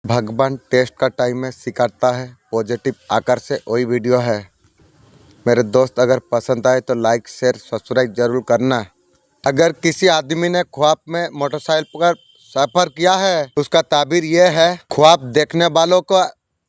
भगवान टेस्ट का टाइम में सिखाता है पॉजिटिव आकर से वही वीडियो है। मेरे दोस्त अगर पसंद आए तो लाइक शेयर सब्सक्राइब जरूर करना। अगर किसी आदमी ने ख्वाब में मोटरसाइकिल पर सफ़र किया है उसका ताबीर यह है, ख्वाब देखने वालों को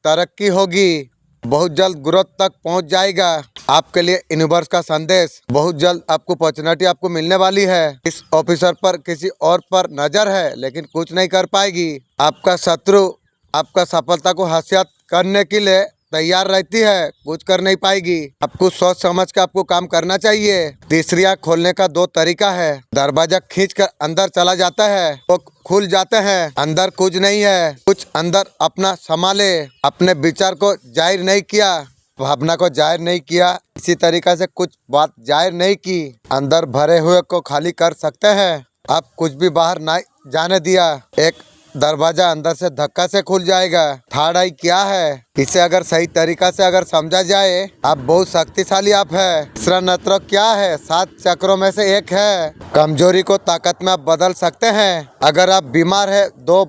तरक्की होगी, बहुत जल्द ग्रोथ तक पहुंच जाएगा। आपके लिए यूनिवर्स का संदेश, बहुत जल्द आपको अपॉर्चुनिटी आपको मिलने वाली है। इस ऑफिसर पर किसी और पर नजर है लेकिन कुछ नहीं कर पाएगी। आपका शत्रु आपका सफलता को हासिल करने के लिए तैयार रहती है, कुछ कर नहीं पाएगी। आपको सोच समझ के आपको काम करना चाहिए। तीसरी आँख खोलने का दो तरीका है। दरवाजा खींचकर अंदर चला जाता है तो खुल जाते हैं, अंदर कुछ नहीं है। कुछ अंदर अपना संभाले, अपने विचार को जाहिर नहीं किया, भावना को जाहिर नहीं किया, इसी तरीका से कुछ बात जाहिर नहीं की, अंदर भरे हुए को खाली कर सकते हैं। आप कुछ भी बाहर नहीं जाने दिया, एक दरवाजा अंदर से धक्का से खुल जाएगा। थर्ड आई क्या है, इसे अगर सही तरीका से अगर समझा जाए, आप बहुत शक्तिशाली आप है। तीसरा नेत्र क्या है, 7 चक्रों में से एक है। कमजोरी को ताकत में आप बदल सकते हैं। अगर आप बीमार है, 2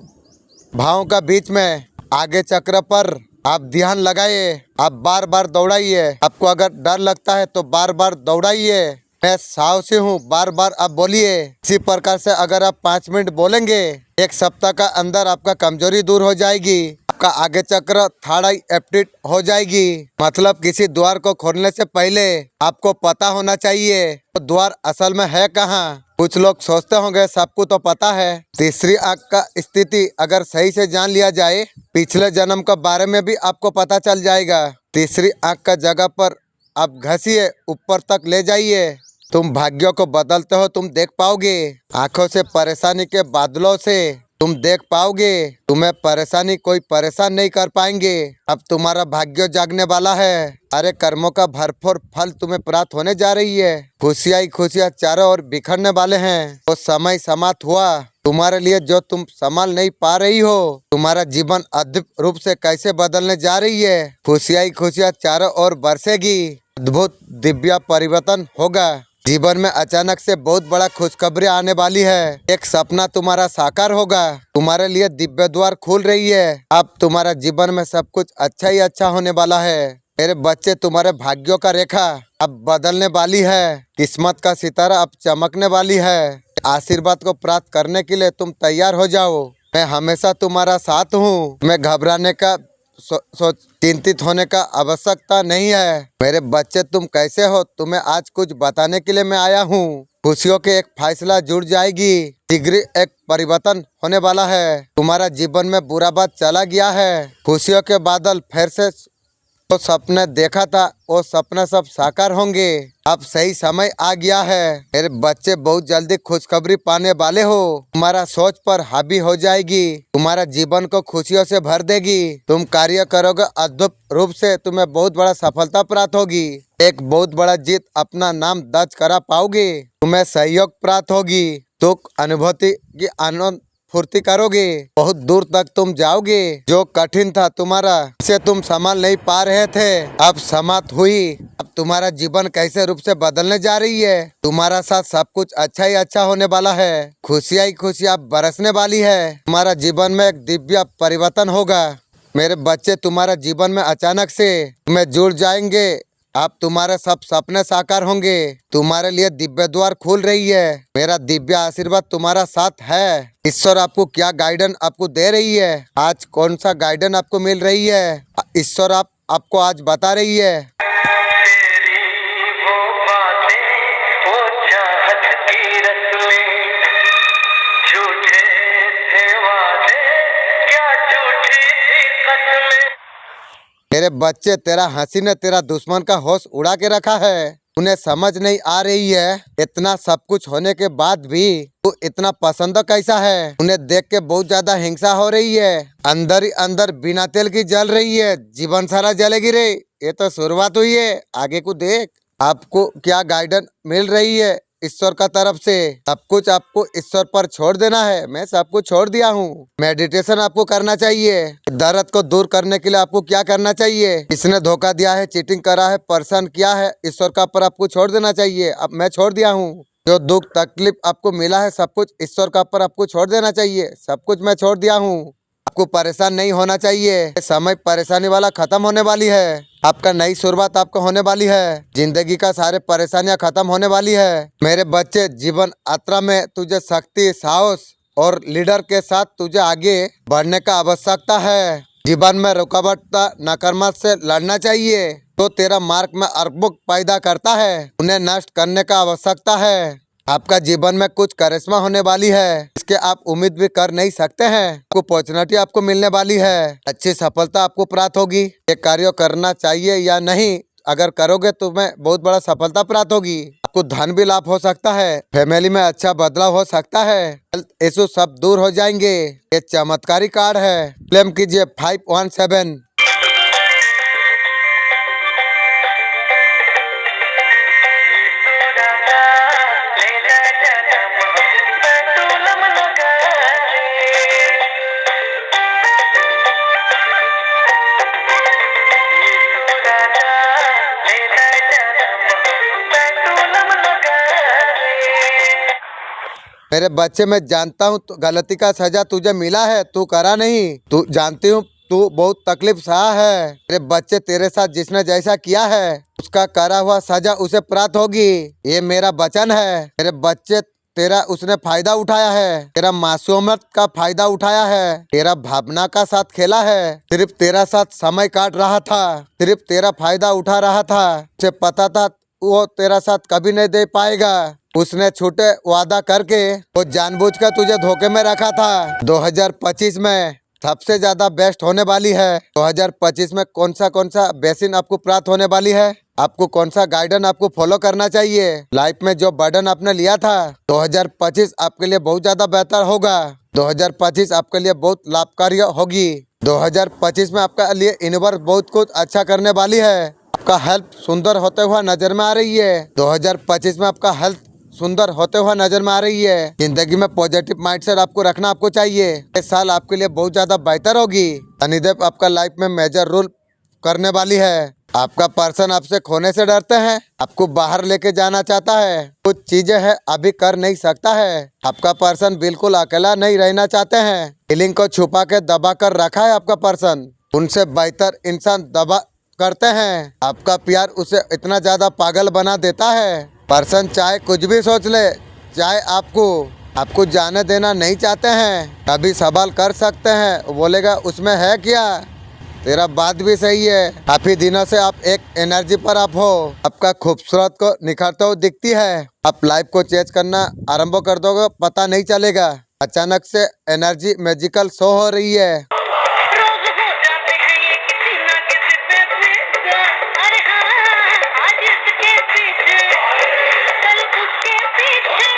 भावों का बीच में आगे चक्र पर आप ध्यान लगाइए, आप बार बार दौड़ाइए। आपको अगर डर लगता है तो बार बार दौड़ाइए। मैं साहसी हूँ, बार बार आप बोलिए। इसी प्रकार से अगर आप 5 मिनट बोलेंगे, 1 सप्ताह का अंदर आपका कमजोरी दूर हो जाएगी, आपका आगे चक्र थर्ड आई एक्टिव हो जाएगी। मतलब किसी द्वार को खोलने से पहले आपको पता होना चाहिए तो द्वार असल में है कहाँ। कुछ लोग सोचते होंगे सबको तो पता है। तीसरी आँख का स्थिति अगर सही से जान लिया जाए, पिछले जन्म के बारे में भी आपको पता चल जाएगा। तीसरी आँख का जगह पर आप घसीए, ऊपर तक ले जाइए, तुम भाग्यों को बदलते हो, तुम देख पाओगे। आंखों से परेशानी के बादलों से तुम देख पाओगे, तुम्हें परेशानी कोई परेशान नहीं कर पाएंगे। अब तुम्हारा भाग्य जागने वाला है। अरे कर्मों का भरपूर फल तुम्हें प्राप्त होने जा रही है। खुशियाँ ही खुशियाँ चारों ओर बिखरने वाले हैं। तो समय समाप्त हुआ तुम्हारे लिए जो तुम संभाल नहीं पा रही हो। तुम्हारा जीवन अद्भुत रूप से कैसे बदलने जा रही है। खुशियाँ ही खुशियाँ चारों ओर बरसेगी, अद्भुत दिव्य परिवर्तन होगा। जीवन में अचानक से बहुत बड़ा खुशखबरी आने वाली है। एक सपना तुम्हारा साकार होगा, तुम्हारे लिए दिव्य द्वार खुल रही है। अब तुम्हारा जीवन में सब कुछ अच्छा ही अच्छा होने वाला है। मेरे बच्चे, तुम्हारे भाग्यों का रेखा अब बदलने वाली है। किस्मत का सितारा अब चमकने वाली है। आशीर्वाद को प्राप्त करने के लिए तुम तैयार हो जाओ। मैं हमेशा तुम्हारा साथ हूँ। मैं घबराने का चिंतित होने का आवश्यकता नहीं है। मेरे बच्चे, तुम कैसे हो, तुम्हें आज कुछ बताने के लिए मैं आया हूँ। खुशियों के एक फैसला जुड़ जाएगी, शीघ्र एक परिवर्तन होने वाला है। तुम्हारा जीवन में बुरा बात चला गया है। खुशियों के बादल फिर से तो सपने देखा था, वो सपना सब साकार होंगे। अब सही समय आ गया है। मेरे बच्चे, बहुत जल्दी खुशखबरी पाने वाले हो। तुम्हारा सोच पर हावी हो जाएगी, तुम्हारा जीवन को खुशियों से भर देगी। तुम कार्य करोगे अद्भुत रूप से, तुम्हें बहुत बड़ा सफलता प्राप्त होगी। एक बहुत बड़ा जीत अपना नाम दर्ज करा पाओगे। तुम्हें सहयोग प्राप्त होगी, दुख अनुभूति की आनंद फुर्ती करोगे। बहुत दूर तक तुम जाओगे। जो कठिन था तुम्हारा, से तुम संभाल नहीं पा रहे थे, अब समाप्त हुई। अब तुम्हारा जीवन कैसे रूप से बदलने जा रही है। तुम्हारा साथ सब कुछ अच्छा ही अच्छा होने वाला है। खुशियाँ ही खुशियाँ बरसने वाली है। तुम्हारा जीवन में एक दिव्य परिवर्तन होगा। मेरे बच्चे, तुम्हारा जीवन में अचानक से तुम्हें जुड़ जाएंगे। अब तुम्हारे सब सपने साकार होंगे। तुम्हारे लिए दिव्य द्वार खुल रही है। मेरा दिव्य आशीर्वाद तुम्हारा साथ है। ईश्वर आपको क्या गाइडेंस आपको दे रही है, आज कौन सा गाइडेंस आपको मिल रही है, ईश्वर आपको आज बता रही है। तेरी वो बातें, वो चाहत की रस्में, झूठे थे वादे, क्या झूठी थी कसमें। मेरे बच्चे, तेरा हंसी ने तेरा दुश्मन का होश उड़ा के रखा है। उन्हें समझ नहीं आ रही है, इतना सब कुछ होने के बाद भी तू इतना पसंद कैसा है। उन्हें देख के बहुत ज्यादा हिंसा हो रही है। अंदर ही अंदर बिना तेल की जल रही है, जीवन सारा जलेगी रे। ये तो शुरुआत हुई है, आगे को देख। आपको क्या गाइडेंस मिल रही है ईश्वर का तरफ से। सब कुछ आपको ईश्वर पर छोड़ देना है। मैं सब कुछ छोड़ दिया हूँ। मेडिटेशन आपको करना चाहिए। दर्द को दूर करने के लिए आपको क्या करना चाहिए। किसने धोखा दिया है, चीटिंग करा है, परेशान किया है, ईश्वर का पर आपको छोड़ देना चाहिए। अब मैं छोड़ दिया हूँ। जो दुख तकलीफ आपको मिला है, सब कुछ ईश्वर का पर आपको छोड़ देना चाहिए। सब कुछ मैं छोड़ दिया हूँ। आपको परेशान नहीं होना चाहिए। ये समय परेशानी वाला खत्म होने वाली है। आपका नई शुरुआत आपको होने वाली है। जिंदगी का सारे परेशानियां खत्म होने वाली है। मेरे बच्चे, जीवन यात्रा में तुझे शक्ति, साहस और लीडर के साथ तुझे आगे बढ़ने का आवश्यकता है। जीवन में रुकावट नकारात्मक से लड़ना चाहिए तो तेरा मार्ग में अरबों पैदा करता है, उन्हें नष्ट करने का आवश्यकता है। आपका जीवन में कुछ करिश्मा होने वाली है, इसके आप उम्मीद भी कर नहीं सकते हैं। आपको अपॉर्चुनिटी आपको मिलने वाली है, अच्छी सफलता आपको प्राप्त होगी। ये कार्य करना चाहिए या नहीं, अगर करोगे तो तुम्हें बहुत बड़ा सफलता प्राप्त होगी। आपको धन भी लाभ हो सकता है, फैमिली में अच्छा बदलाव हो सकता है, हेल्थ इशू सब दूर हो जाएंगे। ये चमत्कारी कार्ड है। क्लेम कीजिए 517। मेरे बच्चे, मैं जानता हूँ तो गलती का सजा तुझे मिला है, तू करा नहीं। तू जानती हूँ तू बहुत तकलीफ सहा है। मेरे बच्चे, तेरे साथ जिसने जैसा किया है उसका करा हुआ सजा उसे प्राप्त होगी, ये मेरा वचन है। मेरे बच्चे, तेरा उसने फायदा उठाया है, तेरा मासूमियत का फायदा उठाया है, तेरा भावना का साथ खेला है, सिर्फ तेरा साथ समय काट रहा था, सिर्फ तेरा फायदा उठा रहा था। उसे पता था वो तेरा साथ कभी नहीं दे पाएगा। उसने छोटे वादा करके वो जानबूझकर तुझे धोखे में रखा था। 2025 में सबसे ज्यादा बेस्ट होने वाली है। 2025 में कौन सा बेसिन आपको प्राप्त होने वाली है, आपको कौन सा गाइडेंस आपको फॉलो करना चाहिए। लाइफ में जो बर्डन आपने लिया था, 2025 आपके लिए बहुत ज्यादा बेहतर होगा। 2025 आपके लिए बहुत लाभकारी होगी। 2025 में आपका लिए यूनिवर्स बहुत कुछ अच्छा करने वाली है। आपका हेल्थ सुंदर होते हुआ नजर में आ रही है। 2025 में आपका हेल्थ सुंदर होते हुआ नजर में आ रही है। जिंदगी में पॉजिटिव माइंडसेट आपको रखना आपको चाहिए। इस साल आपके लिए बहुत ज्यादा बेहतर होगी। शनिदेव आपका लाइफ में मेजर रोल करने वाली है। आपका पर्सन आपसे खोने से डरते हैं, आपको बाहर लेके जाना चाहता है, कुछ चीजें हैं अभी कर नहीं सकता है। आपका पर्सन बिल्कुल अकेला नहीं रहना चाहते हैं। फीलिंग को छुपा के दबा कर रखा है आपका पर्सन। उनसे बेहतर इंसान दबा करते हैं। आपका प्यार उसे इतना ज्यादा पागल बना देता है। पर्सन चाहे कुछ भी सोच ले, चाहे आपको जाने देना नहीं चाहते हैं। कभी सवाल कर सकते हैं, बोलेगा उसमें है क्या, तेरा बात भी सही है। काफी दिनों से आप एक एनर्जी पर आप हो, आपका खूबसूरत को निखरते हुए दिखती है। आप लाइफ को चेंज करना आरंभ कर दोगे, पता नहीं चलेगा। अचानक से एनर्जी मैजिकल शो हो रही है। रोज हो जाते हैं ये किसी ना किसी पे फिदा। अरे हाँ, आज इसके पीछे, कल उसके पीछे,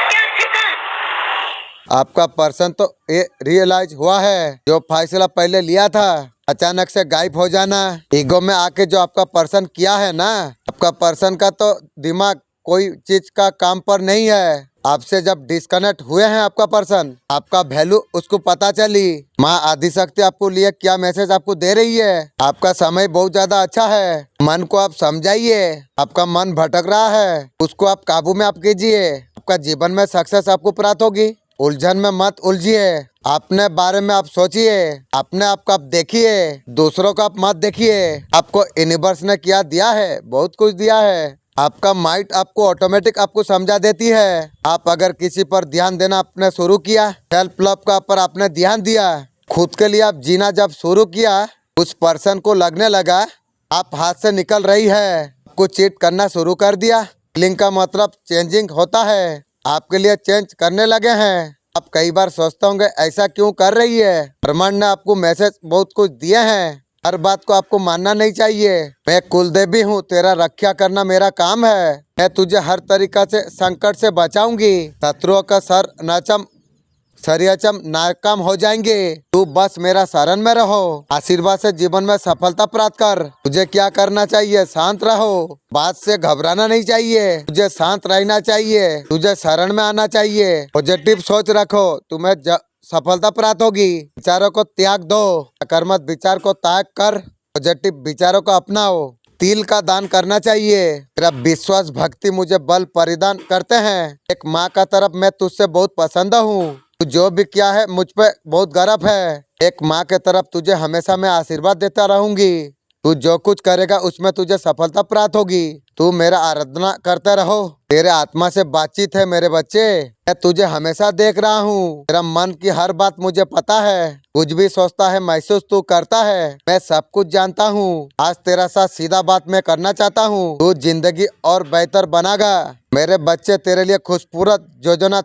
क्या ठिकाना। आपका पर्सन तो ये रियलाइज हुआ है, जो फैसला पहले लिया था अचानक से गायब हो जाना, ईगो में आके जो आपका पर्सन किया है ना, आपका पर्सन का तो दिमाग कोई चीज का काम पर नहीं है। आपसे जब डिस्कनेक्ट हुए हैं आपका पर्सन, आपका वैल्यू उसको पता चली। माँ आदिशक्ति आपको लिए क्या मैसेज आपको दे रही है। आपका समय बहुत ज्यादा अच्छा है। मन को आप समझाइए, आपका मन भटक रहा है, उसको आप काबू में आप कीजिए। आपका जीवन में सक्सेस आपको प्राप्त होगी। उलझन में मत उलझिए, अपने बारे में आप सोचिए, अपने आप को आप देखिए, दूसरों को आप मत देखिए। आपको यूनिवर्स ने क्या दिया है, बहुत कुछ दिया है। आपका माइंड आपको ऑटोमेटिक आपको समझा देती है। आप अगर किसी पर ध्यान देना आपने शुरू किया, सेल्फ लव का पर आपने ध्यान दिया, खुद के लिए आप जीना जब शुरू किया, उस पर्सन को लगने लगा आप हाथ से निकल रही है, आपको चीट करना शुरू कर दिया। फीलिंग का मतलब चेंजिंग होता है, आपके लिए चेंज करने लगे हैं। आप कई बार सोचते होंगे ऐसा क्यों कर रही है। ब्रह्मांड ने आपको मैसेज बहुत कुछ दिए हैं, हर बात को आपको मानना नहीं चाहिए। मैं कुलदेवी हूँ, तेरा रक्षा करना मेरा काम है। मैं तुझे हर तरीका से संकट से बचाऊंगी। शत्रुओं का सर सरियाचम नाकाम हो जाएंगे। तू बस मेरा शरण में रहो, आशीर्वाद से जीवन में सफलता प्राप्त कर। तुझे क्या करना चाहिए, शांत रहो, बात से घबराना नहीं चाहिए, तुझे शांत रहना चाहिए, तुझे शरण में आना चाहिए। पॉजिटिव सोच रखो, तुम्हें सफलता प्राप्त होगी। विचारों को त्याग दो, नकारात्मक विचार को त्याग कर पॉजिटिव विचारों को अपनाओ। तिल का दान करना चाहिए। तेरा विश्वास भक्ति मुझे बल परिधान करते हैं। एक माँ का तरफ मैं तुझसे बहुत पसंद हूँ। तू जो भी किया है मुझ पे बहुत गर्व है। एक माँ के तरफ तुझे हमेशा मैं आशीर्वाद देता रहूंगी। तू जो कुछ करेगा उसमें तुझे सफलता प्राप्त होगी। तू मेरा आराधना करते रहो। तेरे आत्मा से बातचीत है मेरे बच्चे। मैं तुझे हमेशा देख रहा हूँ। तेरा मन की हर बात मुझे पता है। कुछ भी सोचता है महसूस तू करता है, मैं सब कुछ जानता हूँ। आज तेरा साथ सीधा बात मैं करना चाहता हूँ। तू जिंदगी और बेहतर बनागा। मेरे बच्चे तेरे लिए खूबसूरत योजना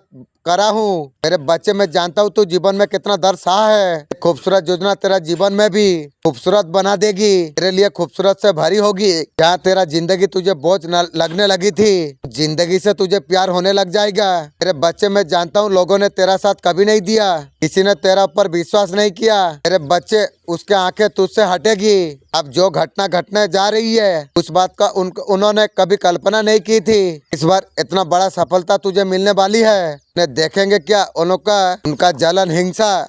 करा हूँ। मेरे बच्चे मैं जानता हूँ तू जीवन में कितना दर्द सहा है। खूबसूरत योजना तेरा जीवन में भी खूबसूरत बना देगी। तेरे लिए खूबसूरत से भरी होगी। जहाँ तेरा जिंदगी तुझे बोझ न लगने लगी थी, जिंदगी से तुझे प्यार होने लग जाएगा। मेरे बच्चे मैं जानता हूँ लोगों ने तेरा साथ कभी नहीं दिया, किसी ने तेरा ऊपर विश्वास नहीं किया। मेरे बच्चे उसके आंखें तुझसे हटेगी। अब जो घटना घटने जा रही है उस बात का उन्होंने कभी कल्पना नहीं की थी। इस बार इतना बड़ा सफलता तुझे मिलने वाली है। ने देखेंगे क्या उनका जलन हिंसा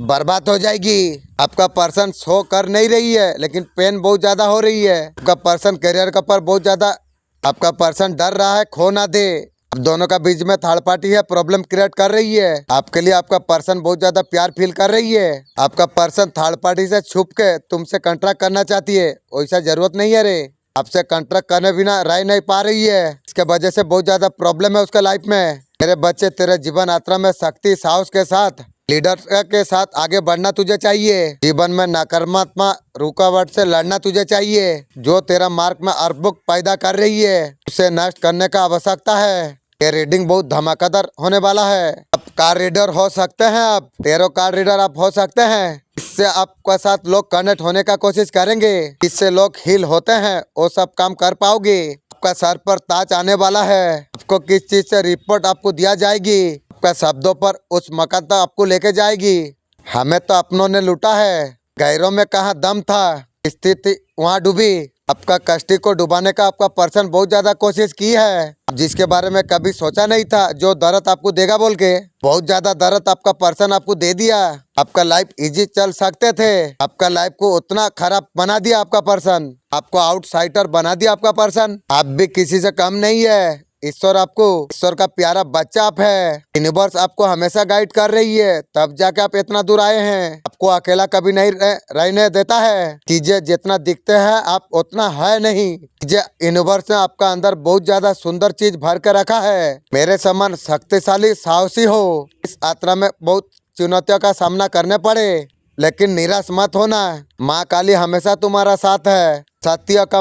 बर्बाद हो जाएगी। आपका पर्सन शो कर नहीं रही है लेकिन पेन बहुत ज्यादा हो रही है। आपका पर्सन करियर का पर बहुत ज्यादा, आपका पर्सन डर रहा है खो ना दे। अब दोनों का बीच में थर्ड पार्टी है, प्रॉब्लम क्रिएट कर रही है। आपके लिए आपका पर्सन बहुत ज्यादा प्यार फील कर रही है। आपका पर्सन थर्ड पार्टी से छुप के तुमसे कॉन्ट्रैक्ट करना चाहती है। वैसा जरूरत नहीं है रे। आपसे कॉन्ट्रैक्ट करने बिना रह नहीं पा रही है। इसके वजह से बहुत ज्यादा प्रॉब्लम है उसके लाइफ में। मेरे बच्चे तेरे जीवन यात्रा में शक्ति साहस के साथ लीडर के साथ आगे बढ़ना तुझे चाहिए। जीवन में नकारात्मक रुकावट से लड़ना तुझे चाहिए। जो तेरा मार्ग में अर्बुक पैदा कर रही है उसे नष्ट करने का आवश्यकता है। ये रीडिंग बहुत धमाकेदार होने वाला है। अब कार रीडर हो सकते हैं, आप तेरो कार रीडर आप हो सकते हैं। इससे आपके साथ लोग कनेक्ट होने का कोशिश करेंगे। इससे लोग हील होते हैं, वो सब काम कर पाओगे। आपका सर पर ताज आने वाला है। आपको किस चीज से रिपोर्ट आपको दिया जाएगी, आपका शब्दों पर उस मकान तक आपको लेके जाएगी। हमें तो अपनों ने लूटा है, गैरों में कहाँ दम था, स्थिति वहाँ डूबी। आपका कष्टी को डुबाने का आपका पर्सन बहुत ज्यादा कोशिश की है, जिसके बारे में कभी सोचा नहीं था। जो दर्द आपको देगा बोल के बहुत ज्यादा दर्द आपका पर्सन आपको दे दिया। आपका लाइफ इजी चल सकते थे, आपका लाइफ को उतना खराब बना दिया आपका पर्सन। आपको आउटसाइडर बना दिया आपका पर्सन। आप भी किसी से कम नहीं है। ईश्वर का प्यारा बच्चा आप है। यूनिवर्स आपको हमेशा गाइड कर रही है, तब जाके आप इतना दूर आए हैं। आपको अकेला कभी नहीं रहने देता है। चीजें जितना दिखते हैं आप उतना है नहीं। यूनिवर्स ने आपका अंदर बहुत ज्यादा सुंदर चीज भर के रखा है। मेरे समान शक्तिशाली साहसी हो। इस यात्रा में बहुत चुनौतियों का सामना करने पड़े, लेकिन निराश मत होना। माँ काली हमेशा तुम्हारा साथ है। सत्य का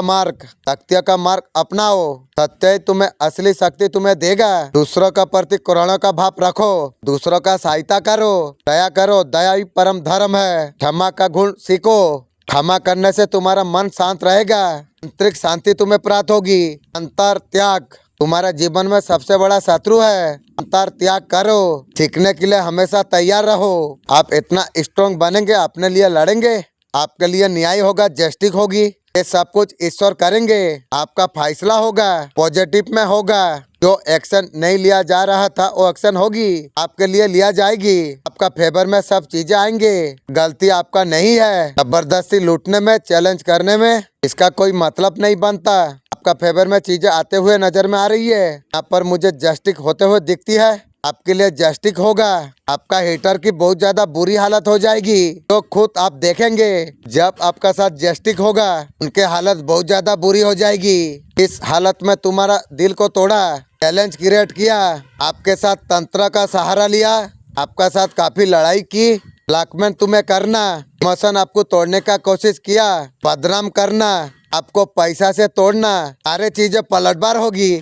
मार्ग अपनाओ। सत्य ही तुम्हें असली शक्ति तुम्हें देगा। दूसरों का प्रति करुणा का भाव रखो, दूसरों का सहायता करो, दया ही परम धर्म है। क्षमा का गुण सीखो। क्षमा करने से तुम्हारा मन शांत रहेगा, आंतरिक शांति तुम्हें प्राप्त होगी। अंतर त्याग तुम्हारा जीवन में सबसे बड़ा शत्रु है। अंतर त्याग करो। सीखने के लिए हमेशा तैयार रहो। आप इतना स्ट्रॉन्ग बनेंगे, अपने लिए लड़ेंगे, आपके लिए न्याय होगा, जस्टिस होगी। ये सब कुछ ईश्वर करेंगे। आपका फैसला होगा, पॉजिटिव में होगा। जो एक्शन नहीं लिया जा रहा था वो एक्शन होगी, आपके लिए लिया जाएगी। आपका फेवर में सब चीजें आएंगे। गलती आपका नहीं है। जबरदस्ती लूटने में, चैलेंज करने में इसका कोई मतलब नहीं बनता। आपका फेवर में चीजें आते हुए नजर में आ रही है। यहाँ पर मुझे जस्टिस होते हुए दिखती है। आपके लिए जस्टिस होगा। आपका हेटर की बहुत ज्यादा बुरी हालत हो जाएगी, तो खुद आप देखेंगे। जब आपका साथ जस्टिस होगा उनके हालत बहुत ज्यादा बुरी हो जाएगी। इस हालत में तुम्हारा दिल को तोड़ा, चैलेंज क्रिएट किया, आपके साथ तंत्र का सहारा लिया, आपका साथ काफी लड़ाई की, ब्लैकमेल तुम्हें करना, इमोशन आपको तोड़ने का कोशिश किया, बदनाम करना, आपको पैसा से तोड़ना, सारे चीजें पलटवार होगी।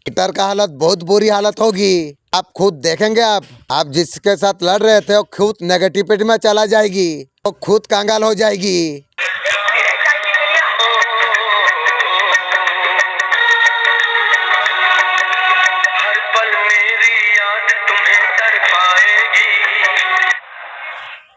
हिटर का हालत बहुत बुरी हालत होगी। आप खुद देखेंगे। आप जिसके साथ लड़ रहे थे वो खुद नेगेटिविटी में चला जाएगी, वो खुद कंगाल हो जाएगी। हर पल मेरी याद तुम्हें तड़पाएगी।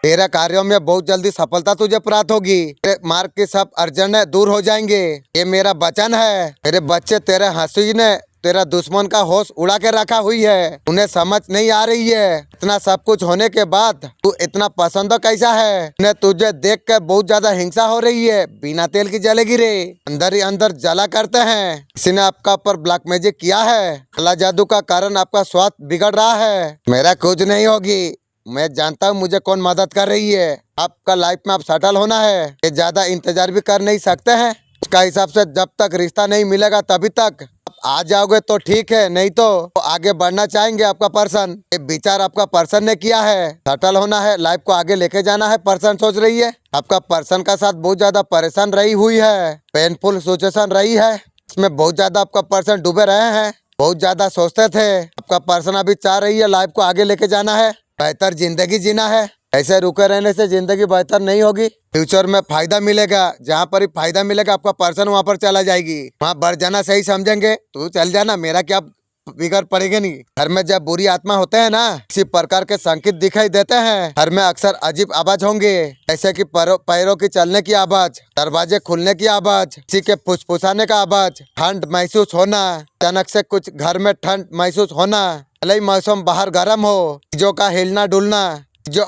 तेरे कार्यों में बहुत जल्दी सफलता तुझे प्राप्त होगी। तेरे मार्ग के सब अर्जन दूर हो जाएंगे, ये मेरा वचन है। मेरे बच्चे तेरे हंसी ने तेरा दुश्मन का होश उड़ा के रखा हुई है। उन्हें समझ नहीं आ रही है इतना सब कुछ होने के बाद तू इतना पसंद कैसा है। उन्हें तुझे देख कर बहुत ज्यादा हिंसा हो रही है। बिना तेल की जलेगी रे, अंदर ही अंदर जला करते हैं। किसी ने आपका ऊपर ब्लैक मैजिक किया है। काला जादू का कारण आपका स्वास्थ्य बिगड़ रहा है। मेरा कुछ नहीं होगी, मैं जानता हूँ मुझे कौन मदद कर रही है। आपका लाइफ में आप सेटल होना है, ये ज्यादा इंतजार भी कर नहीं सकते हैं। उसका हिसाब से जब तक रिश्ता नहीं मिलेगा तभी तक आप आ जाओगे तो ठीक है, नहीं तो आगे बढ़ना चाहेंगे आपका पर्सन। ये विचार आपका पर्सन ने किया है, सेटल होना है, लाइफ को आगे लेके जाना है, पर्सन सोच रही है। आपका पर्सन का साथ बहुत ज्यादा परेशान रही हुई है, पेनफुल सिचुएशन रही है, इसमें बहुत ज्यादा आपका पर्सन डूबे रहे हैं, बहुत ज्यादा सोचते थे। आपका पर्सन अभी चाह रही है लाइफ को आगे लेके जाना है, बेहतर जिंदगी जीना है। ऐसे रुके रहने से जिंदगी बेहतर नहीं होगी। फ्यूचर में फायदा मिलेगा, जहाँ पर ही फायदा मिलेगा आपका पर्सन वहाँ पर चला जाएगी, वहाँ बढ़ जाना सही समझेंगे तू चल जाना, मेरा क्या बिगड़ पड़ेगा। नहीं, घर में जब बुरी आत्मा होते हैं ना, इसी प्रकार के संकेत दिखाई देते हैं। घर में अक्सर अजीब आवाज होंगे, जैसे कि पैरों की चलने की आवाज, दरवाजे खुलने की आवाज, किसी के फुसफुसाने का आवाज, ठंड महसूस होना, अचानक से कुछ घर में ठंड महसूस होना, भले ही मौसम बाहर गर्म हो, चीजों का हिलना डुलना जो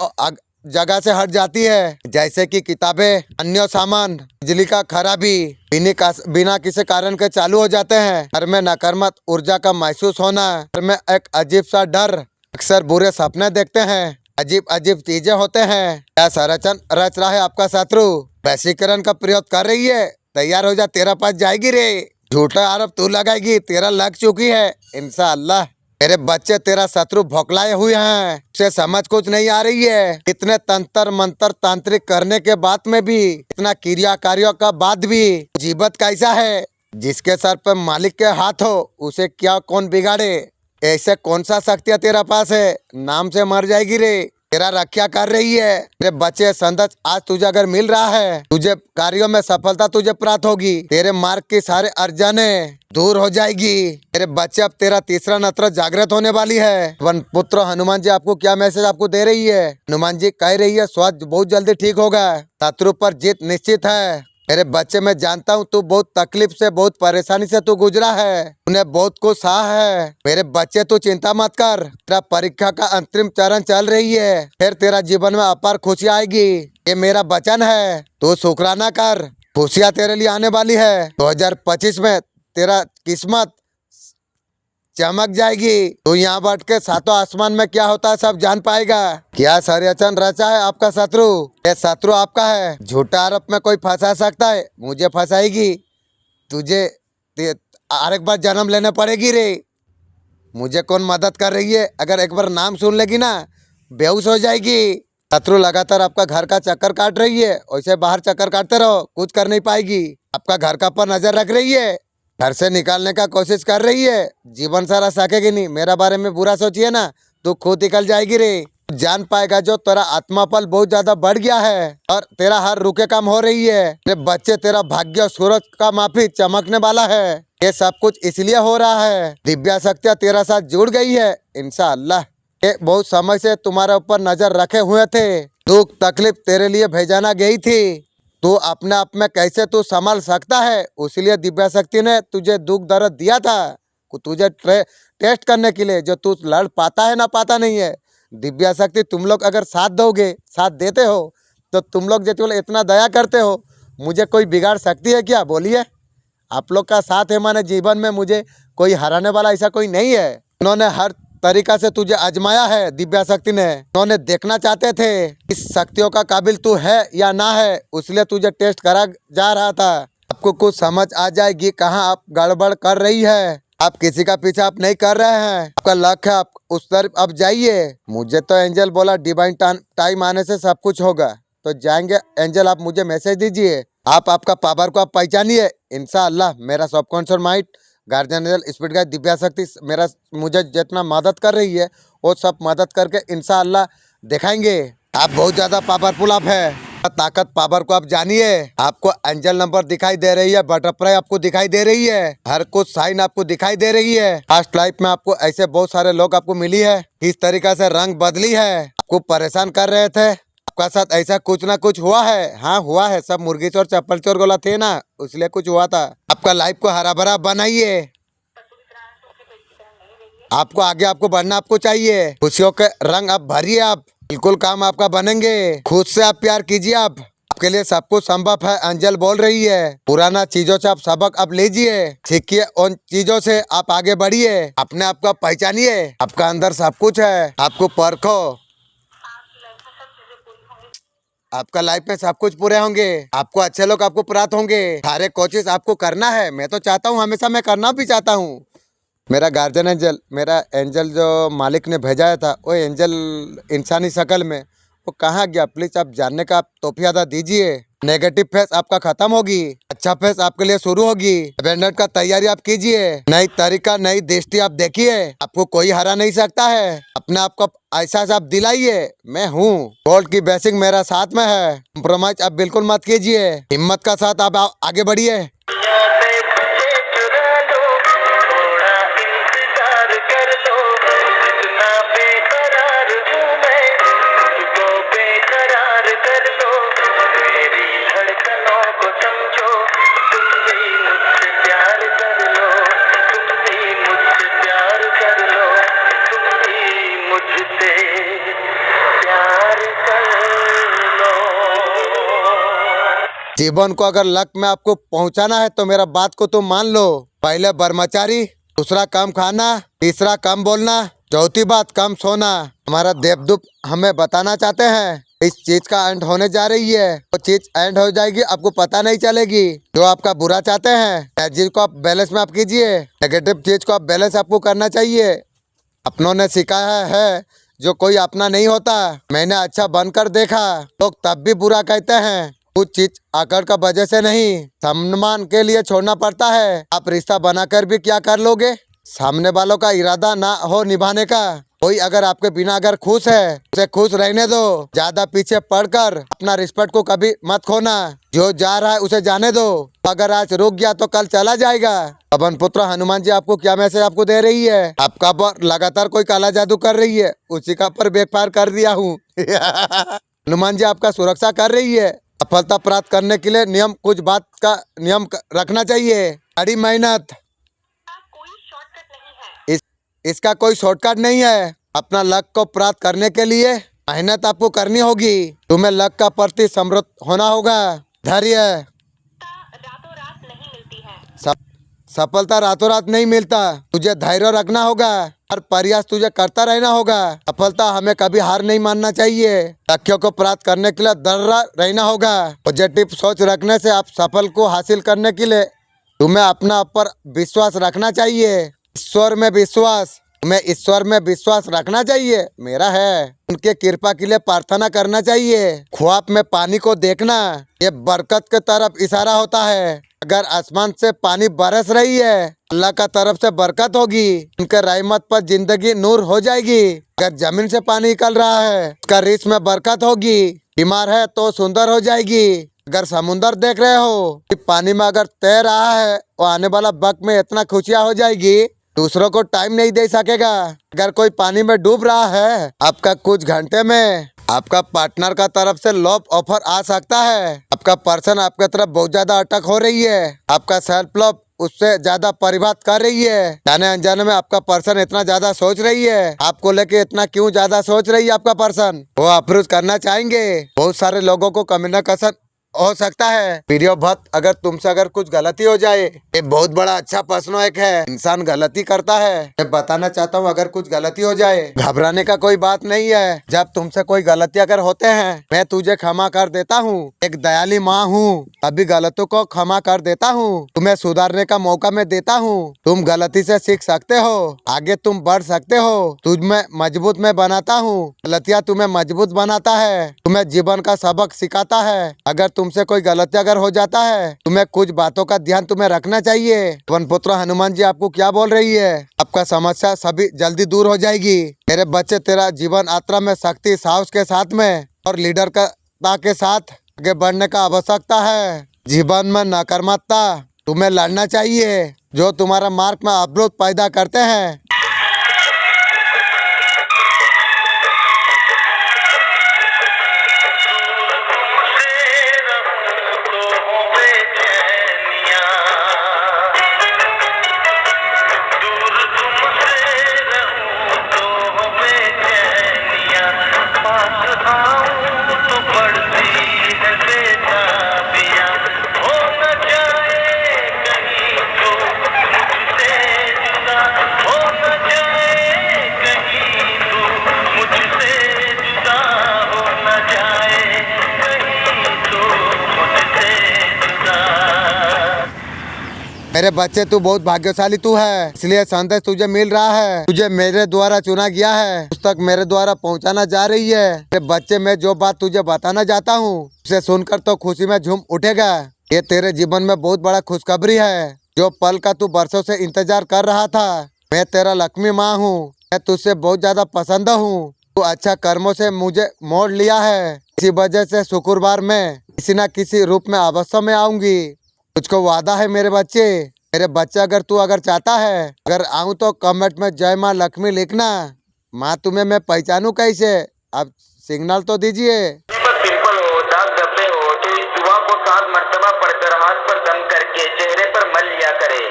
जगह से हट जाती है, जैसे कि किताबें, अन्य सामान, बिजली का खराबी बिना किसी कारण के चालू हो जाते हैं। घर में नकारात्मक ऊर्जा का महसूस होना, घर में एक अजीब सा डर, अक्सर बुरे सपने देखते हैं, अजीब अजीब चीजें होते हैं। क्या संरचन रच रहा है आपका शत्रु, वैश्वीकरण का प्रयोग कर रही है, तैयार हो जा, तेरा पास जाएगी रे। झूठा आरोप तू लगाएगी, तेरा लग चुकी है इंशाअल्लाह। तेरे बच्चे तेरा शत्रु भौकलाए हुए हैं, उसे समझ कुछ नहीं आ रही है। इतने तंत्र मंत्र तांत्रिक करने के बाद में भी, इतना क्रिया कार्यों का बाद भी जीवत कैसा है। जिसके सर पर मालिक के हाथ हो उसे क्या कौन बिगाड़े। ऐसे कौन सा शक्तियाँ तेरा पास है, नाम से मर जाएगी रे। तेरा रक्षा कर रही है, तेरे बच्चे संदर्भ आज तुझे अगर मिल रहा है, तुझे कार्यों में सफलता तुझे प्राप्त होगी, तेरे मार्ग की सारे अर्जने दूर हो जाएगी। तेरे बच्चे अब तेरा तीसरा नेत्र जागृत होने वाली है। वन पुत्र हनुमान जी आपको क्या मैसेज आपको दे रही है, हनुमान जी कह रही है स्वास्थ्य बहुत जल्दी ठीक होगा, शत्रु पर जीत निश्चित है। मेरे बच्चे मैं जानता हूँ तू बहुत तकलीफ से, बहुत परेशानी से तू गुजरा है, उन्हें बहुत कुछ सहा है। मेरे बच्चे तू चिंता मत कर, तेरा परीक्षा का अंतिम चरण चल रही है, फिर तेरा जीवन में अपार खुशी आएगी, ये मेरा वचन है। तू शुक्राना कर, खुशियाँ तेरे लिए आने वाली है। 2025 में तेरा किस्मत चमक जाएगी। तो यहाँ बैठ के सातों आसमान में क्या होता है सब जान पाएगा। क्या षड्यंत्र रचा है आपका शत्रु, ये शत्रु आपका है। झूठा आरोप में कोई फंसा सकता है, मुझे फंसाएगी, तुझे हर एक बार जन्म लेने पड़ेगी रे। मुझे कौन मदद कर रही है, अगर एक बार नाम सुन लेगी ना बेहोश हो जाएगी। शत्रु लगातार आपका घर का चक्कर काट रही है, वैसे बाहर चक्कर काटते रहो, कुछ कर नहीं पाएगी। आपका घर का पर नजर रख रही है, घर से निकालने का कोशिश कर रही है, जीवन सारा सकेगी नहीं। मेरा बारे में बुरा सोचिए ना तो खुद निकल जाएगी रे। जान पाएगा जो तेरा आत्मापल बहुत ज्यादा बढ़ गया है और तेरा हर रुके काम हो रही है। तेरे बच्चे तेरा भाग्य सूरज का माफी चमकने वाला है। ये सब कुछ इसलिए हो रहा है, दिव्या शक्तियाँ तेरा साथ जुड़ गई है इंशाअल्लाह। ये बहुत समय से तुम्हारे ऊपर नजर रखे हुए थे, दुख तकलीफ तेरे लिए भेजाना गई थी, तू अपने आप में कैसे तू संभाल सकता है, उसलिए दिव्या शक्ति ने तुझे दुख दर्द दिया था, तुझे टेस्ट करने के लिए, जो तू लड़ पाता है ना पाता नहीं है। दिव्या शक्ति तुम लोग अगर साथ दोगे, साथ देते हो, तो तुम लोग जो इतना दया करते हो, मुझे कोई बिगाड़ सकती है क्या, बोलिए। आप लोग का साथ है माने जीवन में मुझे कोई हराने वाला ऐसा कोई नहीं है। उन्होंने हर तरीका से तुझे आजमाया है, दिव्या शक्ति ने। उन्होंने देखना चाहते थे इस शक्तियों का काबिल तू है या ना है, इसलिए तुझे टेस्ट करा जा रहा था। आपको कुछ समझ आ जाएगी कहाँ आप गड़बड़ कर रही है। आप किसी का पीछा आप नहीं कर रहे हैं, आपका लक है, आप उस तरफ अब जाइए। मुझे तो एंजल बोला डिवाइन टाइम आने से सब कुछ होगा, तो जाएंगे। एंजल आप मुझे मैसेज दीजिए, आप आपका पावर को आप पहचानिए इंशाअल्लाह। मेरा subconscious mind guardian angel spirit guide Divya शक्ति मुझे जितना मदद कर रही है वो सब मदद करके इंशाअल्लाह दिखाएंगे। आप बहुत ज़्यादा पावरफुल आप है, ताकत पावर को आप जानिए। आपको एंजल नंबर दिखाई दे रही है, बटरफ्लाई आपको दिखाई दे रही है, हर कुछ साइन आपको दिखाई दे रही है। पास्ट लाइफ में आपको ऐसे बहुत सारे लोग आपको मिली है, किस तरीका से रंग बदली है, आपको परेशान कर रहे थे, आपका साथ ऐसा कुछ ना कुछ हुआ है। हाँ हुआ है, सब मुर्गी चोर चप्पल चोर गोला थे ना, इसलिए कुछ हुआ था। आपका लाइफ को हरा भरा बनाइए, आपको आगे आपको बढ़ना आपको चाहिए। खुशियों के रंग आप भरिए, आप बिल्कुल काम आपका बनेंगे। खुद से आप प्यार कीजिए, आपके लिए सब कुछ संभव है। एंजल बोल रही है पुराना चीजों से आप सबक आप लीजिए, सीखिए, उन चीजों से आप आगे बढ़िए, अपने आप को पहचानिए। आपका अंदर सब कुछ है, आपको परखो। आपका लाइफ में सब कुछ पूरे होंगे, आपको अच्छे लोग आपको प्राप्त होंगे, सारे कोशिश आपको करना है। मैं तो चाहता हूँ, हमेशा मैं करना भी चाहता हूँ। मेरा गार्जियन एंजल, मेरा एंजल जो मालिक ने भेजा था, वो एंजल इंसानी शक्ल में, वो कहाँ गया? प्लीज आप जानने का आप तोहफा अदा दीजिए। नेगेटिव फेस आपका खत्म होगी, अच्छा फेस आपके लिए शुरू होगी। अबेंडेंट का तैयारी आप कीजिए, नई तरीका नई दृष्टि आप देखिए, आपको कोई हरा नहीं सकता है। अपने आप को ऐसा आप दिलाइए, मैं हूँ। गोल्ड की बेसिंग मेरा साथ में है, कॉम्प्रोमाइज आप बिल्कुल मत कीजिए। हिम्मत का साथ आप आगे बढ़िए। जीवन को अगर लक्ष्य में आपको पहुंचाना है तो मेरा बात को तुम मान लो। पहले ब्रह्मचारी, दूसरा कम खाना, तीसरा कम बोलना, चौथी बात कम सोना। हमारा देवदूत हमें बताना चाहते हैं इस चीज का एंड होने जा रही है, वो चीज एंड हो जाएगी, आपको पता नहीं चलेगी। जो आपका बुरा चाहते हैं चीज को आप बैलेंस में आप कीजिए, नेगेटिव चीज को आप बैलेंस आपको करना चाहिए। अपनों ने सिखाया है जो कोई अपना नहीं होता। मैंने अच्छा बनकर देखा, लोग तब भी बुरा कहते हैं। कुछ चीज आकर का वजह से नहीं, सम्मान के लिए छोड़ना पड़ता है। आप रिश्ता बनाकर भी क्या कर लोगे? सामने वालों का इरादा ना हो निभाने का। कोई अगर आपके बिना अगर खुश है, उसे खुश रहने दो। ज्यादा पीछे पड़कर अपना रिस्पेक्ट को कभी मत खोना। जो जा रहा है उसे जाने दो, अगर आज रुक गया तो कल चला जाएगा। पवन पुत्र हनुमान जी आपको क्या मैसेज आपको दे रही है? आपका पर लगातार कोई काला जादू कर रही है, उसी का पर बैकफायर कर दिया हूँ। हनुमान जी आपका सुरक्षा कर रही है। सफलता प्राप्त करने के लिए नियम, कुछ बात का नियम रखना चाहिए। कड़ी मेहनत, इसका कोई शॉर्टकट नहीं है। अपना लक्ष्य को प्राप्त करने के लिए मेहनत आपको करनी होगी। तुम्हें लक्ष्य का प्रति समृद्ध होना होगा। धैर्य, रातों रात नहीं मिलती है। सफलता रातों रात नहीं मिलता, तुझे धैर्य रखना होगा, हर प्रयास तुझे करता रहना होगा। सफलता हमें कभी हार नहीं मानना चाहिए। लक्ष्यों को प्राप्त करने के लिए दृढ़ रहना होगा। पॉजिटिव सोच रखने से आप सफल को हासिल करने के लिए तुम्हें अपना ऊपर विश्वास रखना चाहिए। ईश्वर में विश्वास, तुम्हें ईश्वर में विश्वास रखना चाहिए, मेरा है। उनके कृपा के लिए प्रार्थना करना चाहिए। ख्वाब में पानी को देखना, ये बरकत की तरफ इशारा होता है। अगर आसमान से पानी बरस रही है, अल्लाह का तरफ से बरकत होगी। उनके रहमत पर जिंदगी नूर हो जाएगी। अगर जमीन से पानी निकल रहा है, उसका रिस्क में बरकत होगी। बीमार है तो सुंदर हो जाएगी। अगर समुंदर देख रहे हो कि पानी में अगर तैर रहा है, वो आने वाला वक्त में इतना खुशियाँ हो जाएगी, दूसरों को टाइम नहीं दे सकेगा। अगर कोई पानी में डूब रहा है, आपका कुछ घंटे में आपका पार्टनर का तरफ से लॉब ऑफर आ सकता है। आपका पर्सन आपके तरफ बहुत ज्यादा अटक हो रही है। आपका सेल्फ लव उससे ज्यादा परिभात कर रही है। जाने अनजाने में आपका पर्सन इतना ज्यादा सोच रही है, आपको लेके इतना क्यों ज्यादा सोच रही है आपका पर्सन? वो अप्रोच करना चाहेंगे। बहुत सारे लोगों को कम्युनिकेशन हो सकता है। वीडियो बहुत, अगर तुमसे अगर कुछ गलती हो जाए, ये बहुत बड़ा अच्छा प्रश्न एक है। इंसान गलती करता है, मैं बताना चाहता हूँ अगर कुछ गलती हो जाए, घबराने का कोई बात नहीं है। जब तुमसे कोई गलती अगर होते हैं, मैं तुझे क्षमा कर देता हूँ। एक दयाली माँ हूँ, अभी गलतियों को क्षमा कर देता हूँ। तुम्हें सुधारने का मौका मैं देता हूँ। तुम गलती से सीख सकते हो, आगे तुम बढ़ सकते हो। तुझमें मजबूत मैं बनाता हूँ। गलतियाँ तुम्हें मजबूत बनाता है, तुम्हें जीवन का सबक सिखाता है। अगर तुमसे कोई गलती अगर हो जाता है, तुम्हें कुछ बातों का ध्यान तुम्हें रखना चाहिए। पवन पुत्र हनुमान जी आपको क्या बोल रही है? आपका समस्या सभी जल्दी दूर हो जाएगी। मेरे बच्चे, तेरा जीवन यात्रा में शक्ति साहस के साथ में और लीडर के साथ आगे बढ़ने का आवश्यकता है। जीवन में नकारात्मकता तुम्हें लड़ना चाहिए, जो तुम्हारा मार्ग में अवरोध पैदा करते हैं। मेरे बच्चे तू बहुत भाग्यशाली तू है, इसलिए संदेश तुझे मिल रहा है। तुझे मेरे द्वारा चुना गया है, पुस्तक मेरे द्वारा पहुंचाना जा रही है। मेरे बच्चे, मैं जो बात तुझे बताना चाहता हूँ उसे सुनकर तो खुशी में झूम उठेगा। ये तेरे जीवन में बहुत बड़ा खुशखबरी है, जो पल का तू बरसों से इंतजार कर रहा था। मैं तेरा लक्ष्मी माँ हूँ, मैं तुझसे बहुत ज्यादा पसंद हूँ। तू अच्छा कर्मों से मुझे मोड़ लिया है, इसी वजह से शुक्रवार में किसी न किसी रूप में अवश्य में आऊंगी। तुझको वादा है मेरे बच्चे, अगर चाहता है अगर आऊं तो कमेंट में जय माँ लक्ष्मी लिखना। माँ तुम्हें मैं पहचानूं कैसे, अब सिग्नल तो दीजिए। पर पिंपल हो, दाग धब्बे हो तो इस दुआ को 7 मर्तबा पढ़कर हाथ पर दम करके चेहरे पर मल लिया करे।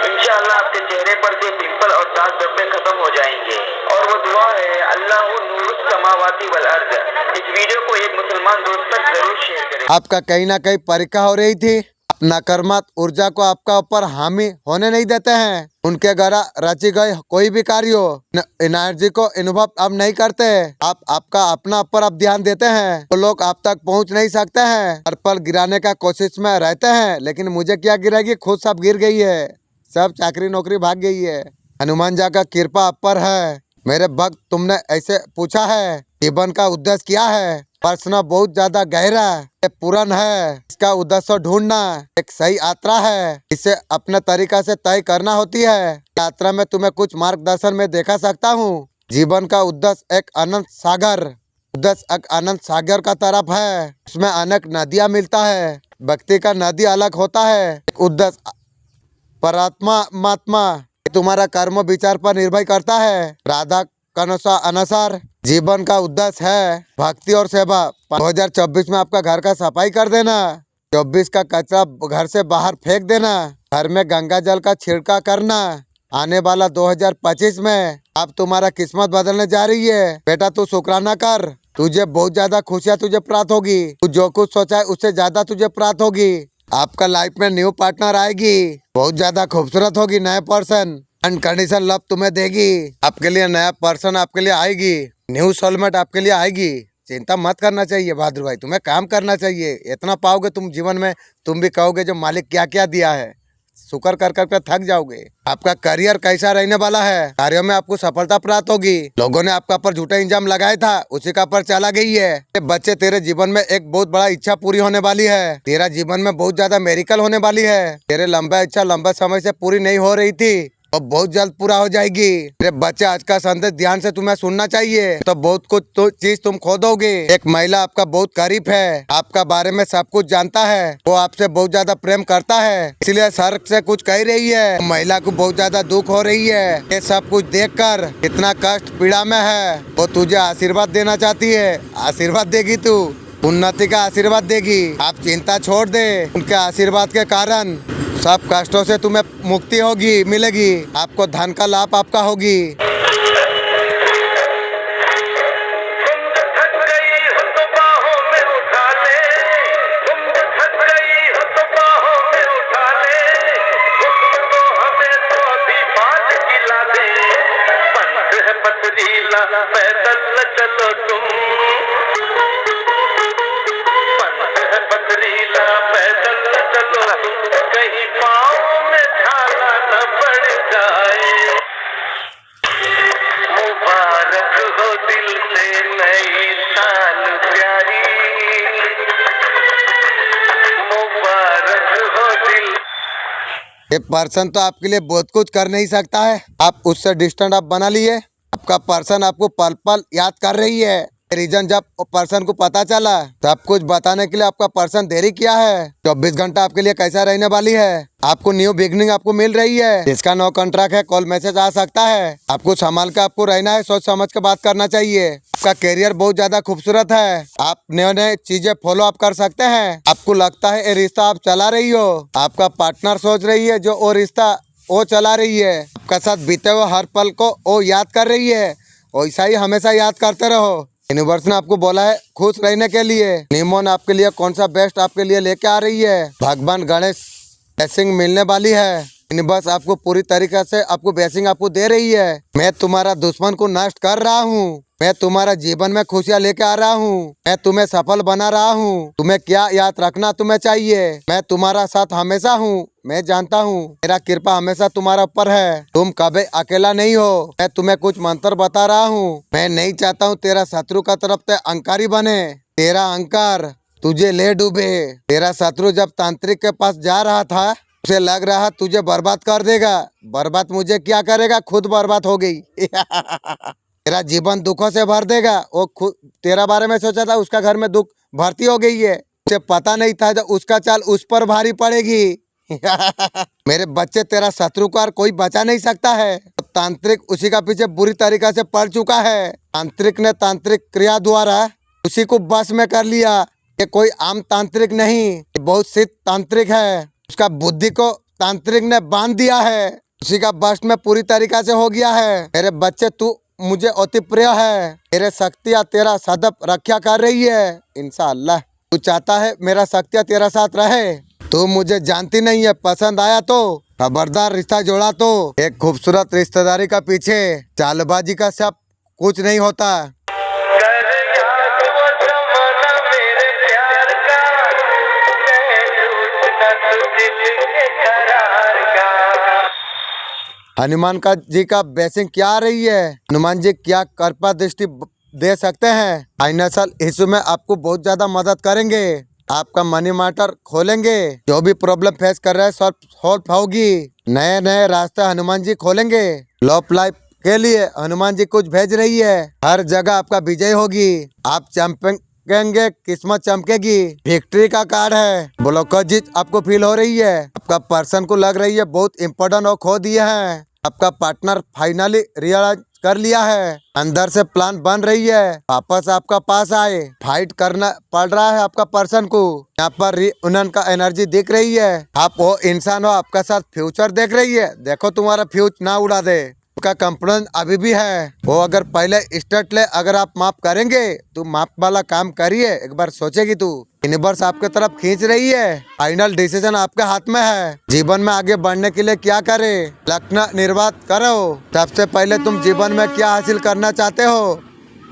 इंशाअल्लाह आपके चेहरे पर से पिंपल और दाग धब्बे खत्म हो जाएंगे। और वो दुआ है अल्लाहु नूरुस समावाती वल अर्ज। इस वीडियो को एक मुसलमान दोस्त तक जरूर शेयर करें। आपका कहीं ना कहीं परीक्षा हो रही थी, नकारात्मक ऊर्जा को आपका ऊपर हावी होने नहीं देते हैं। उनके द्वारा रची गई कोई भी कार्य एनर्जी को अनुभव अब नहीं करते। आप आपका अपना ऊपर अब ध्यान देते हैं तो लोग आप तक पहुंच नहीं सकते हैं। हर पल गिराने का कोशिश में रहते हैं, लेकिन मुझे क्या गिरेगी, खुद सब गिर गई है, सब चाकरी नौकरी भाग गई है। हनुमान जी का कृपा आप पर है। मेरे भक्त, तुमने ऐसे पूछा है जीवन का उद्देश्य क्या है। प्रश्न बहुत ज्यादा गहरा है, पूर्ण है। इसका उद्देश्य ढूंढना एक सही यात्रा है, इसे अपने तरीका से तय करना होती है। यात्रा में तुम्हें कुछ मार्गदर्शन में देखा सकता हूँ। जीवन का उद्देश्य एक अनंत सागर का तरफ है। उसमें अनेक नदियाँ मिलता है। व्यक्ति का नदी अलग होता है। एक उद्देश्य परमात्मा तुम्हारा कर्म विचार पर निर्भर करता है। राधा कनसा अनुसार जीवन का उद्देश्य है भक्ति और सेवा। 2024 में आपका घर का सफाई कर देना, 24 का कचरा घर से बाहर फेंक देना, घर में गंगा जल का छिड़काव करना। आने वाला 2025 में अब तुम्हारा किस्मत बदलने जा रही है। बेटा तू शुक्राना कर, तुझे बहुत ज्यादा खुशियाँ तुझे प्राप्त होगी। तू जो कुछ सोचा है उससे ज्यादा तुझे प्राप्त होगी। आपका लाइफ में न्यू पार्टनर आएगी, बहुत ज्यादा खूबसूरत होगी। नया पर्सन अनकंडीशन लव तुम्हें देगी। आपके लिए नया पर्सन आपके लिए आएगी, न्यू सोलमेट आपके लिए आएगी। चिंता मत करना चाहिए बहादुर भाई, तुम्हें काम करना चाहिए। इतना पाओगे तुम जीवन में, तुम भी कहोगे जो मालिक क्या क्या दिया है। शुक्र कर कर थक जाओगे। आपका करियर कैसा रहने वाला है, कार्यों में आपको सफलता प्राप्त होगी। लोगों ने आपका पर झूठा इंजाम लगाया था, उसी का पर चला गई है। बच्चे, तेरे जीवन में एक बहुत बड़ा इच्छा पूरी होने वाली है। तेरा जीवन में बहुत ज्यादा मेरिकल होने वाली है। तेरे लंबा इच्छा लंबा समय से पूरी नहीं हो रही थी, और बहुत जल्द पूरा हो जाएगी। मेरे बच्चे, आज का संदेश ध्यान से तुम्हें सुनना चाहिए, तो बहुत कुछ तो चीज तुम खो दोगे। एक महिला आपका बहुत करीब है, आपका बारे में सब कुछ जानता है। वो आपसे बहुत ज्यादा प्रेम करता है, इसलिए सर से कुछ कह रही है। महिला को बहुत ज्यादा दुख हो रही है। ये सब कुछ देखकर इतना कष्ट पीड़ा में है, वो तुझे आशीर्वाद देना चाहती है। आशीर्वाद देगी तू, उन्नति का आशीर्वाद देगी। आप चिंता छोड़ दे, उनके आशीर्वाद के कारण सब कष्टों से तुम्हें मुक्ति होगी, मिलेगी। आपको धन का लाभ आपका होगी। कहीं पाँव में छाला न पड़ जाए। मुबारक हो दिल से नई साल प्यारी, मुबारक हो दिल। ये पर्सन तो आपके लिए बहुत कुछ कर नहीं सकता है, आप उससे डिस्टेंस आप बना लिए। आपका पर्सन आपको पल पल याद कर रही है। रीजन जब पर्सन को पता चला, सब कुछ बताने के लिए आपका पर्सन देरी किया है। 24 घंटा आपके लिए कैसा रहने वाली है। आपको न्यू बिगनिंग आपको मिल रही है। जिसका नो कॉन्ट्रैक्ट है, कॉल मैसेज आ सकता है। आपको संभाल के आपको रहना है, सोच समझ के बात करना चाहिए। आपका करियर बहुत ज्यादा खूबसूरत है, आप नए नए चीजें फॉलो अप कर सकते हैं। आपको लगता है ये रिश्ता आप चला रही हो, आपका पार्टनर सोच रही है जो वो रिश्ता वो चला रही है। आपका साथ बीते हुए हर पल को वो याद कर रही है। वैसा ही हमेशा याद करते रहो। यूनिवर्स ने आपको बोला है खुश रहने के लिए। निमोन आपके लिए कौन सा बेस्ट आपके लिए लेके आ रही है। भगवान गणेश ब्लेसिंग मिलने वाली है। यूनिवर्स आपको पूरी तरीके से आपको ब्लेसिंग आपको दे रही है। मैं तुम्हारा दुश्मन को नष्ट कर रहा हूँ, मैं तुम्हारा जीवन में खुशियाँ लेके आ रहा हूँ। मैं तुम्हें सफल बना रहा हूँ। तुम्हें क्या याद रखना तुम्हें चाहिए, मैं तुम्हारा साथ हमेशा हूँ। मैं जानता हूँ मेरा कृपा हमेशा तुम्हारा ऊपर है। तुम कभी अकेला नहीं हो। मैं तुम्हें कुछ मंत्र बता रहा हूँ। मैं नहीं चाहता हूँ तेरा शत्रु का तरफ ते अहंकारी बने। तेरा अहंकार तुझे ले डूबे। तेरा शत्रु जब तांत्रिक के पास जा रहा था, उसे लग रहा तुझे बर्बाद कर देगा। बर्बाद मुझे क्या करेगा, खुद बर्बाद हो गई। तेरा जीवन दुखों से भर देगा। वो खुद तेरा बारे में सोचा था, उसका घर में दुख भर्ती हो गई है। उसे पता नहीं था जब उसका चाल उस पर भारी पड़ेगी। मेरे बच्चे, तेरा शत्रु को और कोई बचा नहीं सकता है। तांत्रिक उसी का पीछे बुरी तरीका से पड़ चुका है। तांत्रिक ने तांत्रिक क्रिया द्वारा उसी को बस में कर लिया। ये कोई आम तांत्रिक नहीं, ये बहुत सिद्ध तांत्रिक है। उसका बुद्धि को तांत्रिक ने बांध दिया है। उसी का बस में पूरी तरीका से हो गया है। मेरे बच्चे, तू मुझे अति प्रिय है। मेरे शक्तियाँ तेरा सदैव रक्षा कर रही है। इंशाअल्लाह तू चाहता है मेरा शक्तियाँ तेरा साथ रहे। तू मुझे जानती नहीं है, पसंद आया तो खबरदार, रिश्ता जोड़ा तो। एक खूबसूरत रिश्तेदारी का पीछे चालबाजी का सब कुछ नहीं होता। हनुमान का जी का ब्लेसिंग क्या आ रही है? हनुमान जी क्या कृपा दृष्टि दे सकते हैं? फाइनेंशियल इशू में आपको बहुत ज्यादा मदद करेंगे। आपका मनी मैटर खोलेंगे। जो भी प्रॉब्लम फेस कर रहे हैं सब सॉल्व होगी। नए नए रास्ते हनुमान जी खोलेंगे। लव लाइफ के लिए हनुमान जी कुछ भेज रही है। हर जगह आपका विजय होगी। आप चमकेंगे, किस्मत चमकेगी। विक्ट्री का कार्ड है। ब्लॉकेज जीत आपको फील हो रही है। आपका पर्सन को लग रही है बहुत इंपॉर्टेंट और खो दिए हैं। आपका पार्टनर फाइनली रियलाइज कर लिया है। अंदर से प्लान बन रही है वापस आपका पास आए। फाइट करना पड़ रहा है आपका पर्सन को। यहाँ पर रियूनियन का एनर्जी दिख रही है। आप वो इंसान हो, आपका साथ फ्यूचर देख रही है। देखो तुम्हारा फ्यूज ना उड़ा दे। का कंप्लेन अभी भी है। वो अगर पहले स्टेट ले, अगर आप माफ करेंगे तो माफ वाला काम करिए। एक बार सोचेगी तू, यूनिवर्स आपके तरफ खींच रही है। फाइनल डिसीजन आपके हाथ में है। जीवन में आगे बढ़ने के लिए क्या करे, लक्ष्य निर्वात करो। सबसे पहले तुम जीवन में क्या हासिल करना चाहते हो?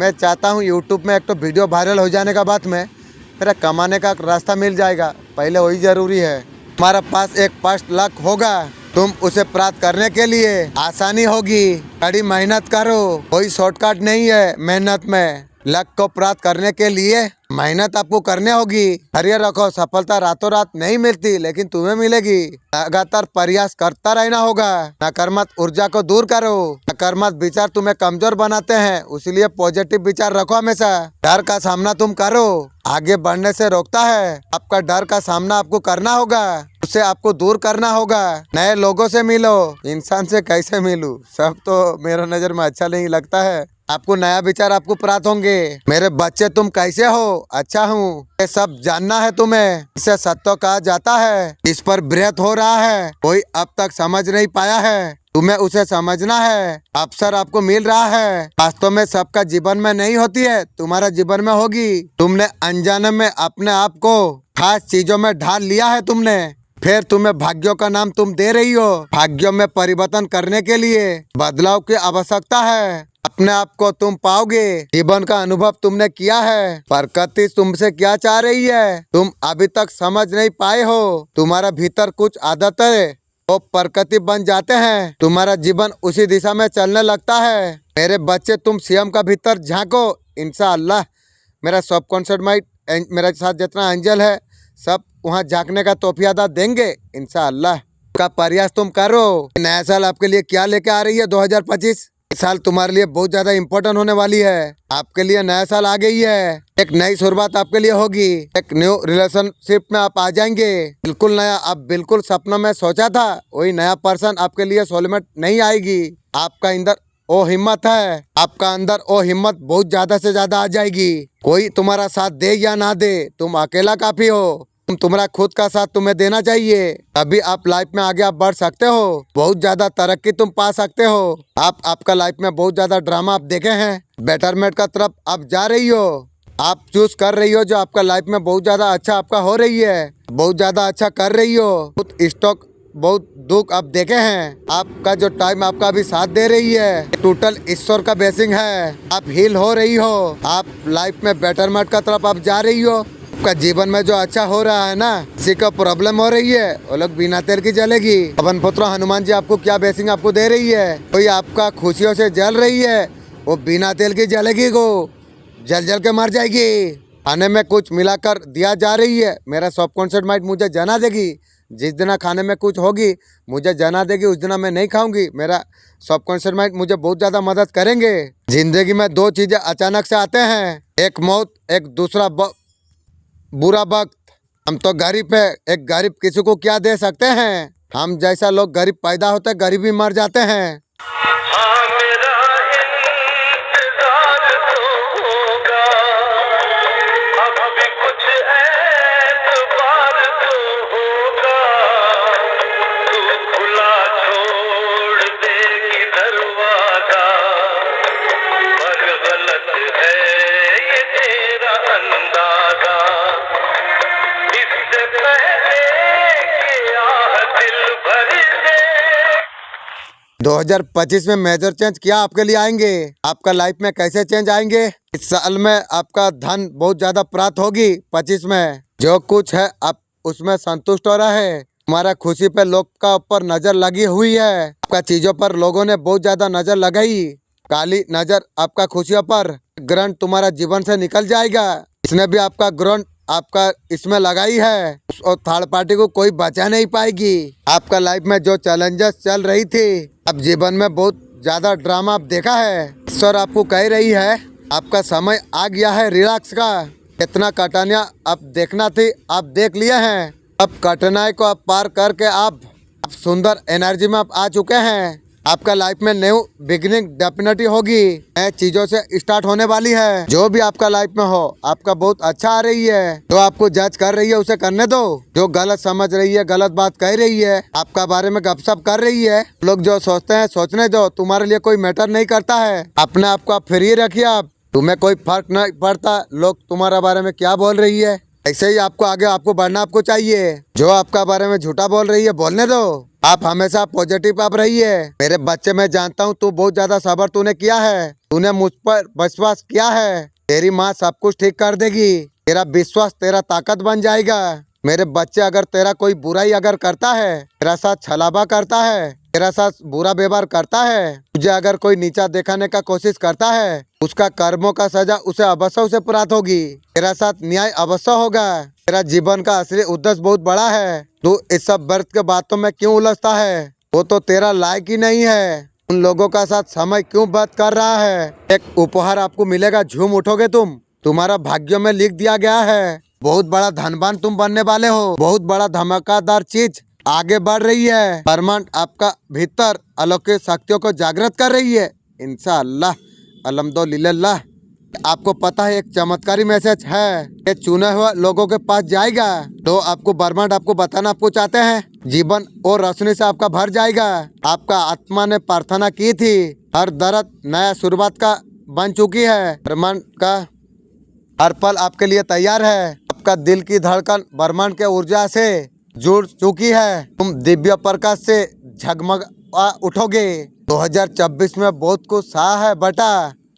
मैं चाहता हूँ यूट्यूब में एक तो वीडियो वायरल हो जाने का बाद में मेरा कमाने का रास्ता मिल जाएगा। पहले वही जरूरी है। हमारा पास एक फर्स्ट लक होगा। तुम उसे प्राप्त करने के लिए आसानी होगी। कड़ी मेहनत करो। कोई शॉर्टकट नहीं है मेहनत में। लक्ष्य को प्राप्त करने के लिए मेहनत आपको करनी होगी। धैर्य रखो। सफलता रातों रात नहीं मिलती, लेकिन तुम्हें मिलेगी। लगातार प्रयास करता रहना होगा। नकारात्मक ऊर्जा को दूर करो। नकारात्मक विचार तुम्हें कमजोर बनाते हैं, इसलिए पॉजिटिव विचार रखो हमेशा। डर का सामना तुम करो, आगे बढ़ने से रोकता है। आपका डर का सामना आपको करना होगा, उसे आपको दूर करना होगा। नए लोगों से मिलो। इंसान से कैसे मिलूं, सब तो मेरा नजर में अच्छा नहीं लगता है। आपको नया विचार आपको प्राप्त होंगे। मेरे बच्चे, तुम कैसे हो? अच्छा हूँ। ये सब जानना है तुम्हें। इसे सत्य कहा जाता है। इस पर ब्रेथ हो रहा है, कोई अब तक समझ नहीं पाया है। तुम्हें उसे समझना है। अवसर आपको मिल रहा है। वास्तव में सबका जीवन में नहीं होती है, तुम्हारा जीवन में होगी। तुमने अनजाने में अपने आप को खास चीजों में ढाल लिया है तुमने। फिर तुम्हें भाग्यों का नाम तुम दे रही हो। भाग्यों में परिवर्तन करने के लिए बदलाव की आवश्यकता है। अपने आप को तुम पाओगे। जीवन का अनुभव तुमने किया है। प्रकृति तुमसे क्या चाह रही है, तुम अभी तक समझ नहीं पाए हो। तुम्हारा भीतर कुछ आदतें वो प्रकृति बन जाते हैं। तुम्हारा जीवन उसी दिशा में चलने लगता है। मेरे बच्चे, तुम स्वयं का भीतर झांको। इंशाअल्लाह मेरा सबकॉन्शियस माइंड, मेरे साथ जितना एंजल है, सब वहाँ झांकने का तौफीक देंगे। इंशाअल्लाह का प्रयास तुम करो। नया साल आपके लिए क्या लेके आ रही है 2025? इस साल तुम्हारे लिए बहुत ज्यादा इम्पोर्टेंट होने वाली है। आपके लिए नया साल आ गई है। एक नई शुरुआत आपके लिए होगी। एक न्यू रिलेशनशिप में आप आ जाएंगे। बिल्कुल नया, आप बिल्कुल सपनों में सोचा था वही नया पर्सन आपके लिए सोलमेट नहीं आएगी। आपका अंदर वो हिम्मत है। आपका अंदर वो हिम्मत बहुत ज्यादा से ज्यादा आ जाएगी। कोई तुम्हारा साथ दे या ना दे, तुम अकेला काफी हो। तुम्हारा खुद का साथ तुम्हें देना चाहिए, तभी आप लाइफ में आगे आप बढ़ सकते हो। बहुत ज्यादा तरक्की तुम पा सकते हो। आपका लाइफ में बहुत ज्यादा ड्रामा आप देखे हैं। बेटरमेंट का तरफ आप जा रही हो। आप चूज कर रही हो जो आपका लाइफ में बहुत ज्यादा अच्छा आपका हो रही है। बहुत ज्यादा अच्छा कर रही हो। खुद स्टॉक बहुत दुख आप देखे हैं। आपका जो टाइम आपका अभी साथ दे रही है, टोटल ईश्वर का ब्लेसिंग है। आप हील हो रही हो, आप लाइफ में बेटरमेंट का तरफ आप जा रही हो। आपका जीवन में जो अच्छा हो रहा है ना, किसी को प्रॉब्लम हो रही है, वो लोग बिना तेल की जलेगी। पवन पुत्र हनुमान जी आपको क्या ब्लेसिंग आपको दे रही है। कोई आपका खुशियों से जल रही है, वो बिना तेल की जलेगी को जल जल के मर जाएगी। खाने में कुछ मिलाकर दिया जा रही है, मेरा सबकॉन्शियस माइंड मुझे जना देगी। जिस दिन खाने में कुछ होगी मुझे जना देगी, उस दिन मैं नहीं खाऊंगी। मेरा सबकॉन्शियस माइंड मुझे बहुत ज़्यादा मदद करेंगे। जिंदगी में दो चीज़ें अचानक से आते हैं, एक मौत, एक दूसरा बुरा वक्त। हम तो गरीब है, एक गरीब किसी को क्या दे सकते हैं। हम जैसा लोग गरीब पैदा होते हैं, गरीब ही मर जाते हैं। हाँ मेरा इंतजार तो होगा, अब भी कुछ एतबार तो होगा। तू खुला छोड़ देगी दरवाजा, पर गलत है ये तेरा अंदाजा। इससे पहले कि आह दिल भर दे। 2025 में मेजर चेंज क्या आपके लिए आएंगे, आपका लाइफ में कैसे चेंज आएंगे। इस साल में आपका धन बहुत ज्यादा प्राप्त होगी। 25 में जो कुछ है आप उसमें संतुष्ट हो रहे हैं। तुम्हारा खुशी पे लोग का ऊपर नजर लगी हुई है। आपका चीजों पर लोगों ने बहुत ज्यादा नजर लगाई, काली नजर आपका खुशियों पर। ग्रहण तुम्हारा जीवन से निकल जाएगा। इसने भी आपका ग्रहण आपका इसमें लगाई है, और थर्ड पार्टी को कोई बचा नहीं पाएगी। आपका लाइफ में जो चैलेंजेस चल रही थी, अब जीवन में बहुत ज्यादा ड्रामा आप देखा है। ईश्वर आपको कह रही है आपका समय आ गया है रिलैक्स का। कितना कठिनाइयाँ आप देखना थी आप देख लिए हैं। अब कठिनाई को आप पार करके आप सुंदर एनर्जी में आप आ चुके हैं। आपका लाइफ में न्यू बिगिनिंग डेफिनेटली होगी, नए चीजों से स्टार्ट होने वाली है। जो भी आपका लाइफ में हो आपका बहुत अच्छा आ रही है। जो आपको जज कर रही है उसे करने दो। जो गलत समझ रही है, गलत बात कह रही है, आपका बारे में गपशप कर रही है, लोग जो सोचते हैं सोचने दो। तुम्हारे लिए कोई मैटर नहीं करता है। अपने आप को आप फ्री रखिए। आप तुम्हें कोई फर्क नहीं पड़ता लोग तुम्हारे बारे में क्या बोल रही है। ऐसे ही आपको आगे आपको बढ़ना आपको चाहिए। जो आपका बारे में झूठा बोल रही है बोलने दो। आप हमेशा पॉजिटिव आप रहिए। मेरे बच्चे मैं जानता हूँ तू बहुत ज्यादा सब्र तूने किया है, तूने मुझ पर विश्वास किया है। तेरी माँ सब कुछ ठीक कर देगी। तेरा विश्वास तेरा ताकत बन जाएगा। मेरे बच्चे अगर तेरा कोई बुराई अगर करता है, तेरा साथ छलावा करता है, तेरा साथ बुरा व्यवहार करता है, तुझे अगर कोई नीचा दिखाने का कोशिश करता है, उसका कर्मों का सजा उसे अवश्य उसे प्राप्त होगी। तेरा साथ न्याय अवश्य होगा। तेरा जीवन का असली उद्देश्य बहुत बड़ा है। तू इस सब व्यर्थ के बातों में क्यों उलझता है, वो तो तेरा लायक ही नहीं है। उन लोगों का साथ समय क्यों व्यर्थ कर रहा है। एक उपहार आपको मिलेगा, झूम उठोगे तुम। तुम्हारा भाग्यों में लिख दिया गया है। बहुत बड़ा धनवान तुम बनने वाले हो। बहुत बड़ा धमाकेदार चीज आगे बढ़ रही है। ब्रह्मांड आपका भीतर अलौकिक शक्तियों को जागृत कर रही है। इंशाअल्लाह अल्हम्दुलिल्लाह। आपको पता है एक चमत्कारी मैसेज है, ये चुने हुए लोगों के पास जाएगा। तो आपको ब्रह्मांड आपको बताना आपको चाहते हैं, जीवन और रोशनी से आपका भर जाएगा। आपका आत्मा ने प्रार्थना की थी, हर दर्द नया शुरुआत का बन चुकी है। ब्रह्मांड का हर पल आपके लिए तैयार है। आपका दिल की धड़कन ब्रह्मांड के ऊर्जा से जुड़ चुकी है। तुम दिव्य प्रकाश से झगमगा उठोगे। 2026 में बहुत कुछ साह है बेटा।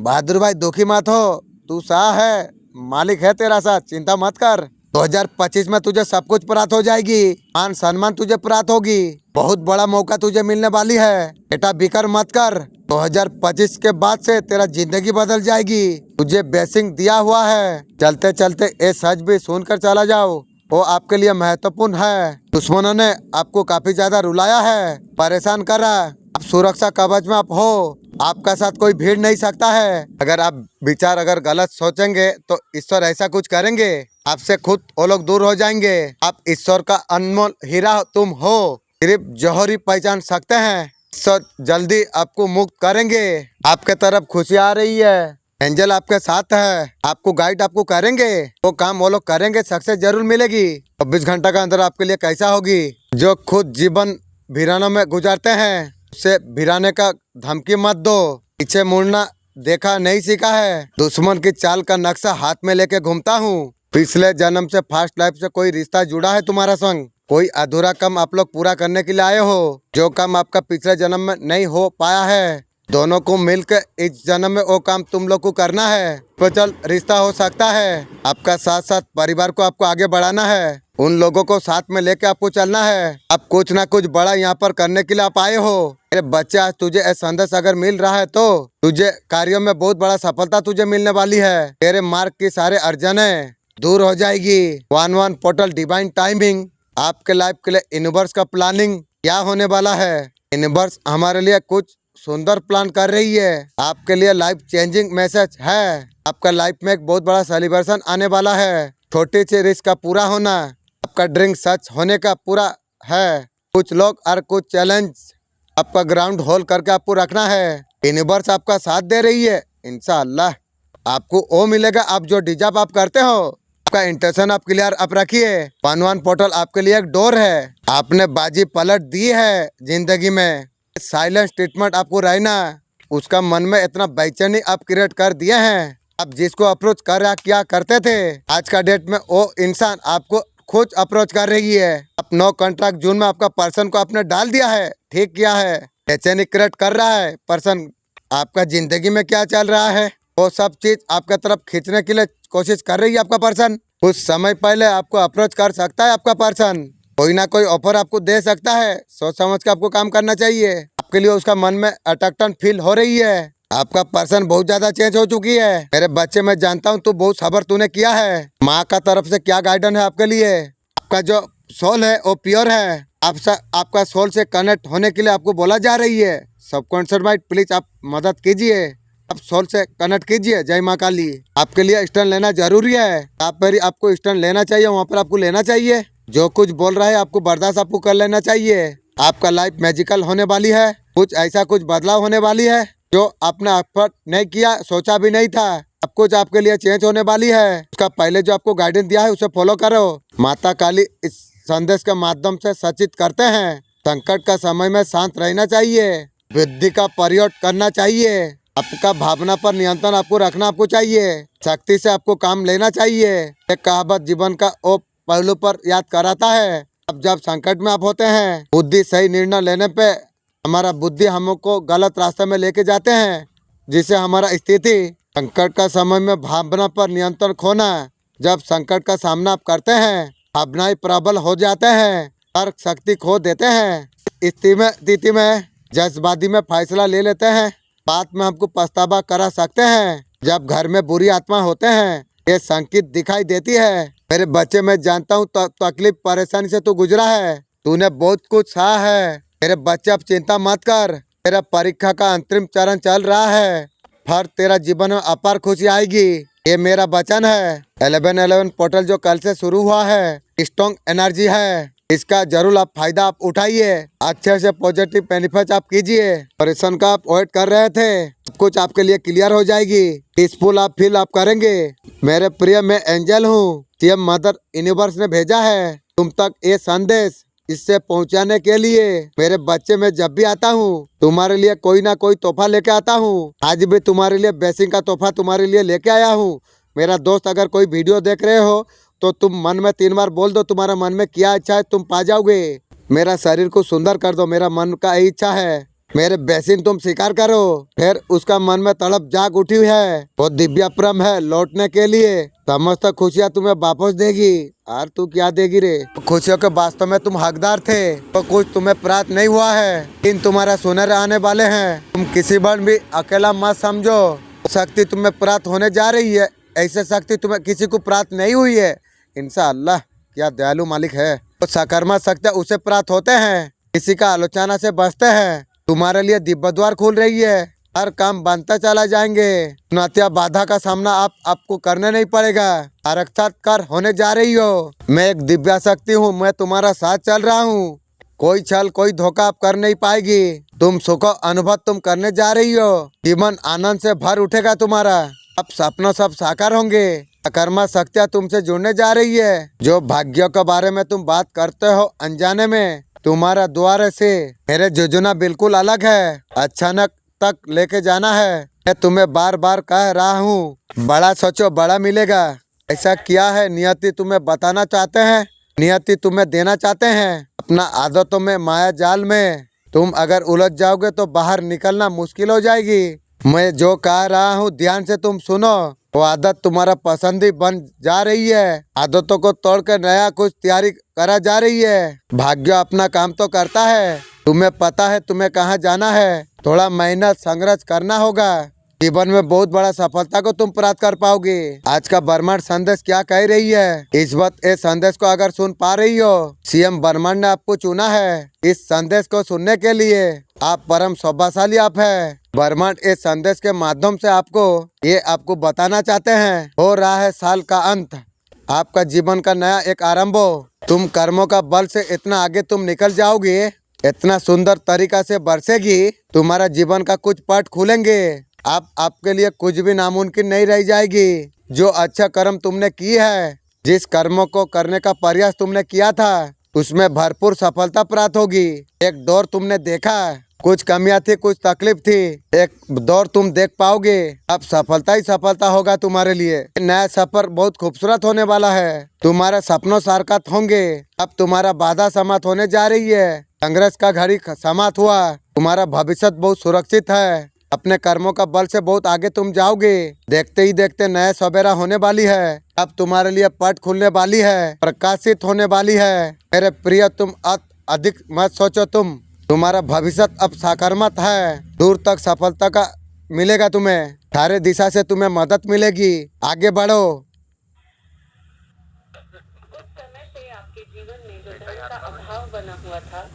बहादुर भाई दुखी मत हो, तू साह है, मालिक है तेरा साथ, चिंता मत कर। 2025 में तुझे सब कुछ प्राप्त हो जाएगी। मान सम्मान तुझे प्राप्त होगी। बहुत बड़ा मौका तुझे मिलने वाली है बेटा, बिकर मत कर। 2025 के बाद से तेरा जिंदगी बदल जाएगी। तुझे ब्लेसिंग दिया हुआ है। चलते चलते ये सच भी सुनकर चला जाओ, वो आपके लिए महत्वपूर्ण है। दुश्मनों ने आपको काफी ज्यादा रुलाया है, परेशान करा। आप सुरक्षा कवच में आप हो। आपका साथ कोई भीड़ नहीं सकता है। अगर आप विचार अगर गलत सोचेंगे तो ईश्वर ऐसा कुछ करेंगे, आपसे खुद वो लोग दूर हो जाएंगे। आप ईश्वर का अनमोल हीरा तुम हो, सिर्फ जौहरी पहचान सकते हैं। ईश्वर जल्दी आपको मुक्त करेंगे। आपके तरफ खुशी आ रही है, एंजल आपके साथ है, आपको गाइड आपको करेंगे। वो काम वो लोग करेंगे, सक्सेस जरूर मिलेगी। 24 घंटा का अंदर आपके लिए कैसा होगी। जो खुद जीवन वीरानों में गुजारते हैं उससे वीराने का धमकी मत दो। पीछे मुड़ना देखा नहीं सीखा है। दुश्मन की चाल का नक्शा हाथ में लेके घूमता हूँ। पिछले जन्म से फास्ट लाइफ से कोई रिश्ता जुड़ा है तुम्हारा संग। कोई अधूरा काम आप लोग पूरा करने के लिए आए हो। जो काम आपका पिछले जन्म में नहीं हो पाया है, दोनों को मिलकर इस जन्म में वो काम तुम लोग को करना है। तो चल रिश्ता हो सकता है। आपका साथ साथ परिवार को आपको आगे बढ़ाना है। उन लोगों को साथ में लेके आपको चलना है। अब कुछ ना कुछ बड़ा यहाँ पर करने के लिए आप आए हो। मेरे बच्चे, आज तुझे ऐसा संदेश अगर मिल रहा है तो तुझे कार्यों में बहुत बड़ा सफलता तुझे मिलने वाली है। तेरे मार्ग की सारे अर्जने दूर हो जाएगी। 1-1 पोर्टल डिवाइन टाइमिंग आपके लाइफ के लिए यूनिवर्स का प्लानिंग क्या होने वाला है। यूनिवर्स हमारे लिए कुछ सुंदर प्लान कर रही है। आपके लिए लाइफ चेंजिंग मैसेज है। आपका लाइफ में एक बहुत बड़ा सेलिब्रेशन आने वाला है। छोटी सी रिस्क का पूरा होना, आपका ड्रीम सच होने का पूरा है। कुछ लोग और कुछ चैलेंज आपका ग्राउंड होल्ड करके आपको रखना है। यूनिवर्स आपका साथ दे रही है। इंशाअल्लाह आपको वो मिलेगा आप जो डिजर्व आप करते हो। आपका इंटेंशन आप क्लियर आप रखिए। 1-1 पोर्टल आपके लिए एक डोर है। आपने बाजी पलट दी है जिंदगी में। साइलेंस ट्रीटमेंट आपको रहना, उसका मन में इतना बेचैनी आप क्रिएट कर दिए हैं। आप जिसको अप्रोच कर क्या करते थे, आज का डेट में वो इंसान आपको खुद अप्रोच कर रही है। आप नो कॉन्ट्रैक्ट जून में आपका पर्सन को आपने डाल दिया है। ठीक किया है। बेचैनी क्रिएट कर रहा है पर्सन। आपका जिंदगी में क्या चल रहा है वो सब चीज आपका तरफ खींचने के लिए कोशिश कर रही है आपका पर्सन। कुछ समय पहले आपको अप्रोच कर सकता है आपका पर्सन। कोई ना कोई ऑफर आपको दे सकता है। सोच समझ के आपको काम करना चाहिए। आपके लिए उसका मन में अटकटन फील हो रही है। आपका पर्सन बहुत ज्यादा चेंज हो चुकी है। मेरे बच्चे, मैं जानता हूँ तू बहुत सब्र तूने किया है। माँ का तरफ से क्या गाइडेंस है आपके लिए। आपका जो सोल है वो प्योर है। आपका सोल से कनेक्ट होने के लिए आपको बोला जा रही है। सबकॉन्शियस माइंड प्लीज आप मदद कीजिए। आप सोल से कनेक्ट कीजिए। जय माँ काली। आपके लिए स्टैंड लेना जरूरी है। आप पर आपको स्टैंड लेना चाहिए, वहाँ पर आपको लेना चाहिए। जो कुछ बोल रहा है आपको बर्दाश्त आपको कर लेना चाहिए। आपका लाइफ मैजिकल होने वाली है। कुछ ऐसा कुछ बदलाव होने वाली है जो आपने एफर्ट नहीं किया, सोचा भी नहीं था। सब कुछ आपके लिए चेंज होने वाली है। उसका पहले जो आपको गाइडेंस दिया है उसे फॉलो करो। माता काली इस संदेश के माध्यम से सचेत करते हैं। संकट का समय में शांत रहना चाहिए। बुद्धि का प्रयोग करना चाहिए। आपका भावना पर नियंत्रण आपको रखना आपको चाहिए। शक्ति से आपको काम लेना चाहिए। एक कहावत जीवन का ओ पहलू पर याद कराता है। अब जब संकट में आप होते हैं, बुद्धि सही निर्णय लेने पे हमारा बुद्धि हमको गलत रास्ते में लेके जाते हैं, जिससे हमारा स्थिति संकट का समय में भावना पर नियंत्रण खोना। जब संकट का सामना आप करते हैं, भावनाएं प्रबल हो जाते हैं, तर्क शक्ति खो देते हैं। स्थिति में जज्बाती में फैसला ले लेते हैं। बात में हमको पछतावा करा सकते हैं। जब घर में बुरी आत्मा होते हैं, ये संकेत दिखाई देती है। मेरे बच्चे, मैं जानता हूँ तकलीफ परेशानी से तू गुजरा है। तूने बहुत कुछ सहा है। मेरे बच्चे, अब चिंता मत कर। तेरा परीक्षा का अंतिम चरण चल रहा है। फिर तेरा जीवन में अपार खुशी आएगी। ये मेरा वचन है। 11-11 पोर्टल जो कल से शुरू हुआ है, स्ट्रॉन्ग एनर्जी है। इसका जरूर आप फायदा आप उठाइए। अच्छे से पॉजिटिव बेनिफिट आप कीजिए। परेशान का आप वेट कर रहे थे, सब कुछ आपके लिए क्लियर हो जाएगी। पीसफुल आप फील आप करेंगे। मेरे प्रिय, मैं एंजल हूँ। सीएम मदर यूनिवर्स ने भेजा है तुम तक ये संदेश इससे पहुंचाने के लिए। मेरे बच्चे, मैं जब भी आता हूँ तुम्हारे लिए कोई ना कोई तोहफा लेके आता हूँ। आज भी तुम्हारे लिए ब्लेसिंग का तोहफा तुम्हारे लिए लेके आया हूँ। मेरा दोस्त, अगर कोई वीडियो देख रहे हो तो तुम मन में 3 बार बोल दो, तुम्हारा मन में क्या इच्छा है तुम पा जाओगे। मेरा शरीर को सुंदर कर दो, मेरा मन का यही इच्छा है। मेरे बेसिन तुम स्वीकार करो। फिर उसका मन में तड़प जाग उठी हुई है। वो दिव्य प्रेम है लौटने के लिए। समस्त खुशियाँ तुम्हें वापस देगी। और तू क्या देगी रे? खुशियों के वास्तव में तुम हकदार थे, तो कुछ तुम्हें प्राप्त नहीं हुआ है। इन तुम्हारा सुनहरे आने वाले हैं। तुम किसी बार भी अकेला मत समझो। शक्ति तुम्हें प्राप्त होने जा रही है। ऐसे शक्ति तुम्हें किसी को प्राप्त नहीं हुई है। इंशाअल्लाह, क्या दयालु मालिक है। तो सकारात्मक शक्ति उसे प्राप्त होते हैं, किसी का आलोचना से बचते हैं। तुम्हारे लिए दिव्य द्वार खुल रही है। हर काम बनता चला जाएंगे। चुनौतियां बाधा का सामना आपको करने नहीं पड़ेगा। आरक्षात्कार होने जा रही हो। मैं एक दिव्य शक्ति हूँ। मैं तुम्हारा साथ चल रहा हूँ। कोई छल कोई धोखा आप कर नहीं पाएगी। तुम सुख अनुभव तुम करने जा रही हो। जीवन आनंद से भर उठेगा तुम्हारा। अब सपनों सब साकार होंगे। अकर्मा शक्तियाँ तुमसे जुड़ने जा रही है। जो भाग्यों के बारे में तुम बात करते हो अनजाने में, तुम्हारा द्वार से मेरे योजना बिल्कुल अलग है। अचानक तक लेके जाना है। मैं तुम्हें बार बार कह रहा हूँ, बड़ा सोचो बड़ा मिलेगा। ऐसा किया है नियति तुम्हें बताना चाहते हैं। नियति तुम्हें देना चाहते हैं। अपना आदतों में, माया जाल में तुम अगर उलझ जाओगे तो बाहर निकलना मुश्किल हो जाएगी। मैं जो कह रहा हूँ ध्यान से तुम सुनो। वो आदत तुम्हारा पसंदी बन जा रही है। आदतों को तोड़कर नया कुछ तैयारी करा जा रही है। भाग्य अपना काम तो करता है। तुम्हें पता है तुम्हें कहाँ जाना है। थोड़ा मेहनत संघर्ष करना होगा। जीवन में बहुत बड़ा सफलता को तुम प्राप्त कर पाओगे। आज का ब्रह्मांड संदेश क्या कह रही है, इस वक्त इस संदेश को अगर सुन पा रही हो, सीएम ब्रह्मांड ने आपको चुना है इस संदेश को सुनने के लिए। आप परम सौभाग्यशाली आप है। ब्रह्मांड इस संदेश के माध्यम से आपको बताना चाहते हैं, हो रहा है साल का अंत, आपका जीवन का नया एक आरंभ हो। तुम कर्मों का बल से इतना आगे तुम निकल जाओगे, इतना सुंदर तरीका से बरसेगी तुम्हारा जीवन का कुछ पट खुलेंगे। आपके लिए कुछ भी नामुमकिन नहीं रह जाएगी। जो अच्छा कर्म तुमने की है, जिस कर्मों को करने का प्रयास तुमने किया था, उसमें भरपूर सफलता प्राप्त होगी। एक दौर तुमने देखा, कुछ कमियां थी, कुछ तकलीफ थी, एक दौर तुम देख पाओगे। अब सफलता ही सफलता होगा तुम्हारे लिए। नया सफर बहुत खूबसूरत होने वाला है। तुम्हारे सपनों सार्थक होंगे। अब तुम्हारा बाधा समाप्त होने जा रही है। संघर्ष का घड़ी समाप्त हुआ। तुम्हारा भविष्य बहुत सुरक्षित है। अपने कर्मों का बल से बहुत आगे तुम जाओगे। देखते ही देखते नया सवेरा होने वाली है। अब तुम्हारे लिए पट खुलने वाली है, प्रकाशित होने वाली है। मेरे प्रिय, तुम अधिक मत सोचो। तुम्हारा भविष्य अब सकारात्मक है। दूर तक सफलता का मिलेगा तुम्हें। सारे दिशा से तुम्हें मदद मिलेगी। आगे बढ़ो। कुछ समय से आपके जीवन में जो धन का अभाव बना हुआ था,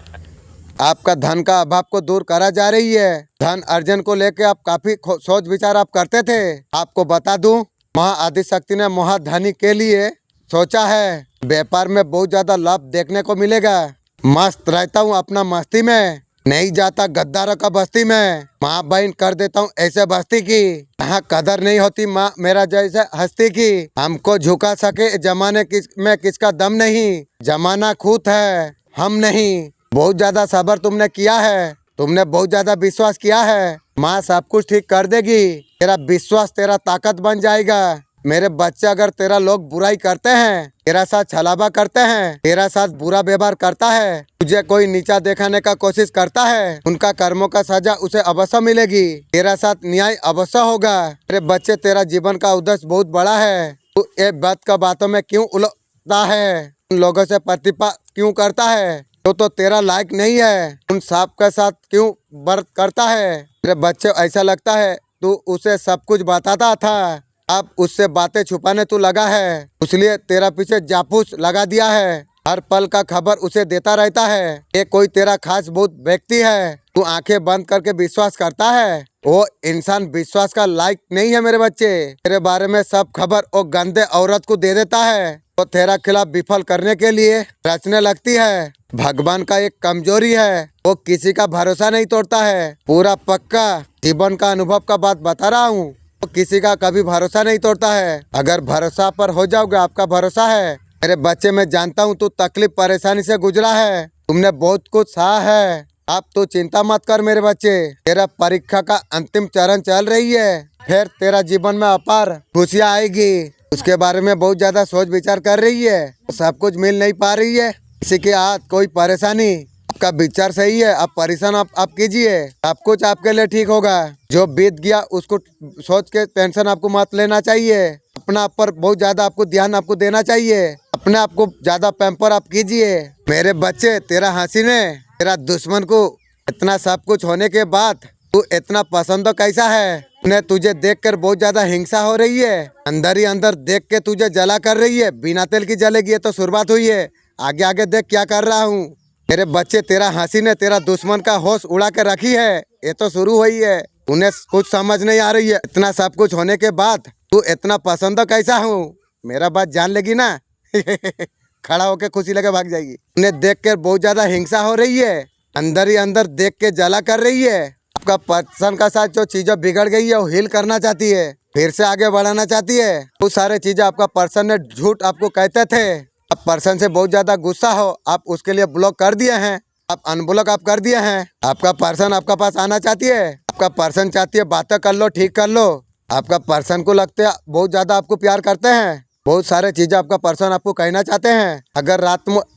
आपका धन का अभाव को दूर करा जा रही है। धन अर्जन को लेके आप काफी सोच विचार आप करते थे। आपको बता दूं, महा आदिशक्ति ने महाधनी के लिए सोचा है। व्यापार में बहुत ज्यादा लाभ देखने को मिलेगा। मस्त रहता हूँ अपना मस्ती में, नहीं जाता गद्दारों का बस्ती में। माँ बहन कर देता हूँ ऐसे बस्ती की, यहाँ कदर नहीं होती माँ मेरा जैसे हस्ती की। हमको झुका सके जमाने में किसका दम नहीं। जमाना खुद है, हम नहीं। बहुत ज्यादा सब्र तुमने किया है, तुमने बहुत ज्यादा विश्वास किया है। माँ सब कुछ ठीक कर देगी। तेरा विश्वास तेरा ताकत बन जाएगा। मेरे बच्चे, अगर तेरा लोग बुराई करते हैं, तेरा साथ छलावा करते हैं, तेरा साथ बुरा व्यवहार करता है, तुझे कोई नीचा दिखाने का कोशिश करता है, उनका कर्मों का सजा उसे अवश्य मिलेगी। तेरा साथ न्याय अवश्य होगा। मेरे बच्चे, तेरा जीवन का उद्देश्य बहुत बड़ा है। तू ये बात का बातों में क्यों उलझता है, उन लोगों से प्रतिभा क्यों करता है तो तेरा लायक नहीं है। उन सांप के साथ क्यों बर्त करता है। मेरे बच्चे, ऐसा लगता है तू उसे सब कुछ बताता था, अब उससे बातें छुपाने तू लगा है। इसलिए तेरा पीछे जासूस लगा दिया है। हर पल का खबर उसे देता रहता है। ये कोई तेरा खास बहुत व्यक्ति है, तू आंखें बंद करके विश्वास करता है। वो इंसान विश्वास का लायक नहीं है। मेरे बच्चे, तेरे बारे में सब खबर वो गंदे औरत को दे देता है। वो तेरा खिलाफ विफल करने के लिए रचने लगती है। भगवान का एक कमजोरी है, वो किसी का भरोसा नहीं तोड़ता है। पूरा पक्का जीवन का अनुभव का बात बता रहा हूँ। वो किसी का कभी भरोसा नहीं तोड़ता है। अगर भरोसा पर हो जाओगे, आपका भरोसा है। मेरे बच्चे, मैं जानता हूँ तू तकलीफ परेशानी से गुजरा है, तुमने बहुत कुछ सहा है। अब तू चिंता मत कर मेरे बच्चे। तेरा परीक्षा का अंतिम चरण चल रही है, फिर तेरा जीवन में अपार खुशियाँ आएगी। उसके बारे में बहुत ज्यादा सोच विचार कर रही है, सब कुछ मिल नहीं पा रही है। किसी के हाथ कोई परेशानी, आपका विचार सही है, आप परेशान आप कीजिए, सब कुछ आपके लिए ठीक होगा। जो बीत गया उसको सोच के टेंशन आपको मत लेना चाहिए। अपना आप पर बहुत ज्यादा आपको ध्यान आपको देना चाहिए। अपने आप को ज्यादा पैम्पर आप कीजिए। मेरे बच्चे, तेरा हंसी ने तेरा दुश्मन को इतना सब कुछ होने के बाद तू इतना पसंद कैसा है। उन्हें तुझे देखकर बहुत ज्यादा हिंसा हो रही है। अंदर ही अंदर देख के तुझे जला कर रही है। बिना तेल की जलेगी, ये तो शुरुआत हुई है। आगे आगे देख क्या कर रहा हूँ। मेरे बच्चे, तेरा हंसी ने तेरा दुश्मन का होश उड़ा के रखी है। ये तो शुरू हुई है। उन्हें कुछ समझ नहीं आ रही है। इतना सब कुछ होने के बाद तू इतना पसंद कैसा हूँ, मेरा बात जान लेगी ना। खड़ा होके खुशी लगे भाग जाएगी। उन्हें देख कर बहुत ज्यादा हिंसा हो रही है। अंदर ही अंदर देख के जला कर रही है। आपका पर्सन का साथ जो चीजें बिगड़ गई है वो हील करना चाहती है, फिर से आगे बढ़ाना चाहती है। वो सारे चीजें आपका पर्सन ने झूठ आपको कहते थे। आप पर्सन से बहुत ज्यादा गुस्सा हो, आप उसके लिए ब्लॉक कर दिए हैं, आप अनब्लॉक आप कर दिए हैं। आपका पर्सन आपका पास आना चाहती है। आपका पर्सन चाहती है बातें कर लो, ठीक कर लो। आपका पर्सन को लगता है बहुत ज्यादा आपको प्यार करते हैं, बहुत सारे चीजें आपका पर्सन आपको कहना चाहते हैं। अगर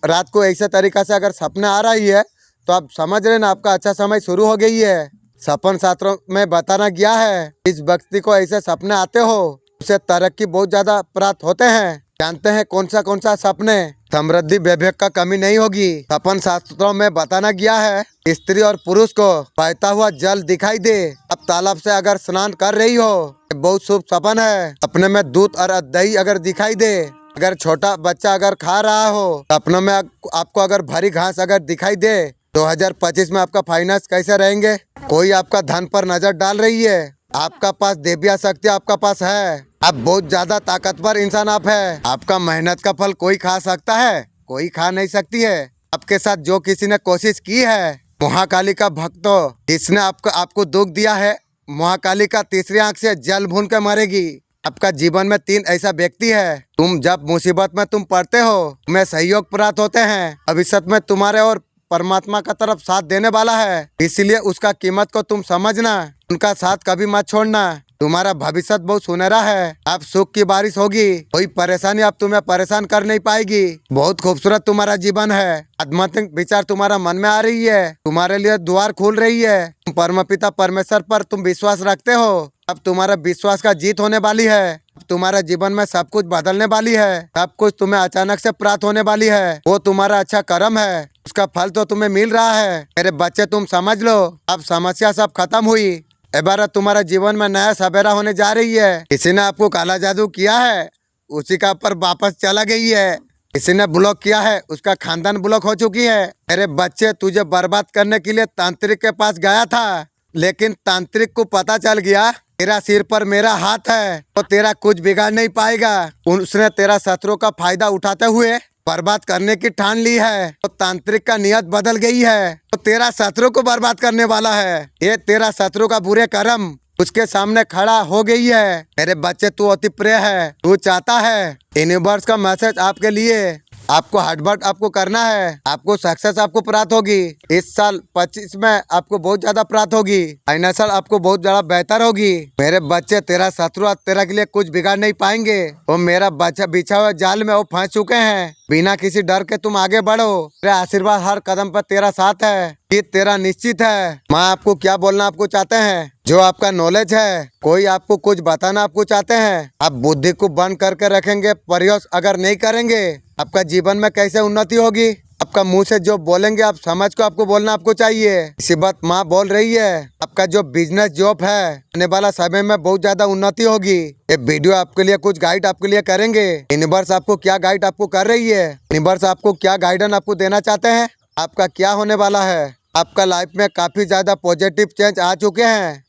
रात को ऐसे तरीका से अगर सपने आ रही है तो आप समझ रहे ना, आपका अच्छा समय शुरू हो गई है। सपन शास्त्रों में बताना गया है, इस व्यक्ति को ऐसे सपने आते हो उसे तरक्की बहुत ज्यादा प्राप्त होते हैं। जानते हैं कौन सा सपने? समृद्धि वैभव का कमी नहीं होगी। सपन शास्त्रों में बताना गया है, स्त्री और पुरुष को बहता हुआ जल दिखाई दे। अब तालाब से अगर स्नान कर रही हो, बहुत शुभ सपन है। अपने में दूध और दही अगर दिखाई दे, अगर छोटा बच्चा अगर खा रहा हो, सपनों में आपको अगर भरी घास अगर दिखाई दे, 2025 में आपका फाइनेंस कैसे रहेंगे? कोई आपका धन पर नजर डाल रही है, आपका पास देविया शक्ति आपका पास है। आप बहुत ज्यादा ताकतवर इंसान आप है। आपका मेहनत का फल कोई खा सकता है, कोई खा नहीं सकती है। आपके साथ जो किसी ने कोशिश की है, महाकाली का भक्तों, जिसने आपको दुख दिया है, महाकाली का तीसरी आंख से जल भून के मरेगी। आपका जीवन में 3 ऐसा व्यक्ति है, तुम जब मुसीबत में तुम पड़ते हो, तुम्हें सहयोग प्राप्त होते हैं। भविष्य में तुम्हारे और परमात्मा का तरफ साथ देने वाला है, इसलिए उसका कीमत को तुम समझना, उनका साथ कभी मत छोड़ना। तुम्हारा भविष्य बहुत सुनहरा है। आप सुख की बारिश होगी, कोई परेशानी आप तुम्हें परेशान कर नहीं पाएगी। बहुत खूबसूरत तुम्हारा जीवन है। आध्यात्मिक विचार तुम्हारा मन में आ रही है, तुम्हारे लिए द्वार खुल रही है। तुम परमपिता परमेश्वर पर तुम विश्वास रखते हो, अब तुम्हारा विश्वास का जीत होने वाली है। अब तुम्हारा जीवन में सब कुछ बदलने वाली है। सब कुछ तुम्हें अचानक से प्राप्त होने वाली है। वो तुम्हारा अच्छा कर्म है, उसका फल तो तुम्हें मिल रहा है। मेरे बच्चे तुम समझ लो, अब समस्या सब खत्म हुई। एबारा तुम्हारा जीवन में नया सवेरा होने जा रही है। किसी ने आपको काला जादू किया है, उसी का पर वापस चला गई है। किसी ने ब्लॉक किया है, उसका खानदान ब्लॉक हो चुकी है। मेरे बच्चे तुझे बर्बाद करने के लिए तांत्रिक के पास गया था, लेकिन तांत्रिक को पता चल गया तेरा सिर पर मेरा हाथ है, तो तेरा कुछ बिगाड़ नहीं पाएगा। उसने तेरा शत्रु का फायदा उठाते हुए बर्बाद करने की ठान ली है, तो तांत्रिक का नियत बदल गई है, तो तेरा शत्रु को बर्बाद करने वाला है। ये तेरा शत्रु का बुरे कर्म उसके सामने खड़ा हो गई है। मेरे बच्चे तू अति प्रिय है, तू चाहता है यूनिवर्स का मैसेज आपके लिए, आपको हार्डवर्क आपको करना है, आपको सक्सेस आपको प्राप्त होगी। इस साल 25 में आपको बहुत ज्यादा प्राप्त होगी। फाइनेंशियल आपको बहुत ज्यादा बेहतर होगी। मेरे बच्चे तेरा शत्रु तेरा के लिए कुछ बिगाड़ नहीं पाएंगे। वो मेरा बच्चा बिछा हुआ जाल में वो फंस चुके हैं। बिना किसी डर के तुम आगे बढ़ो, तेरा आशीर्वाद हर कदम पर तेरा साथ है, जीत तेरा निश्चित है। माँ आपको क्या बोलना आपको चाहते हैं, जो आपका नॉलेज है, कोई आपको कुछ बताना आपको चाहते हैं। आप बुद्धि को बंद करके रखेंगे, प्रयास अगर नहीं करेंगे, आपका जीवन में कैसे उन्नति होगी? आपका मुंह से जो बोलेंगे आप समझ को आपको बोलना आपको चाहिए। इसी बात माँ बोल रही है, आपका जो बिजनेस जॉब है, आने वाला समय में बहुत ज्यादा उन्नति होगी। ये वीडियो आपके लिए कुछ गाइड आपके लिए करेंगे। यूनिवर्स आपको क्या गाइड आपको कर रही है, यूनिवर्स आपको क्या गाइडेंस आपको देना चाहते हैं, आपका क्या होने वाला है। आपका लाइफ में काफी ज्यादा पॉजिटिव चेंज आ चुके हैं।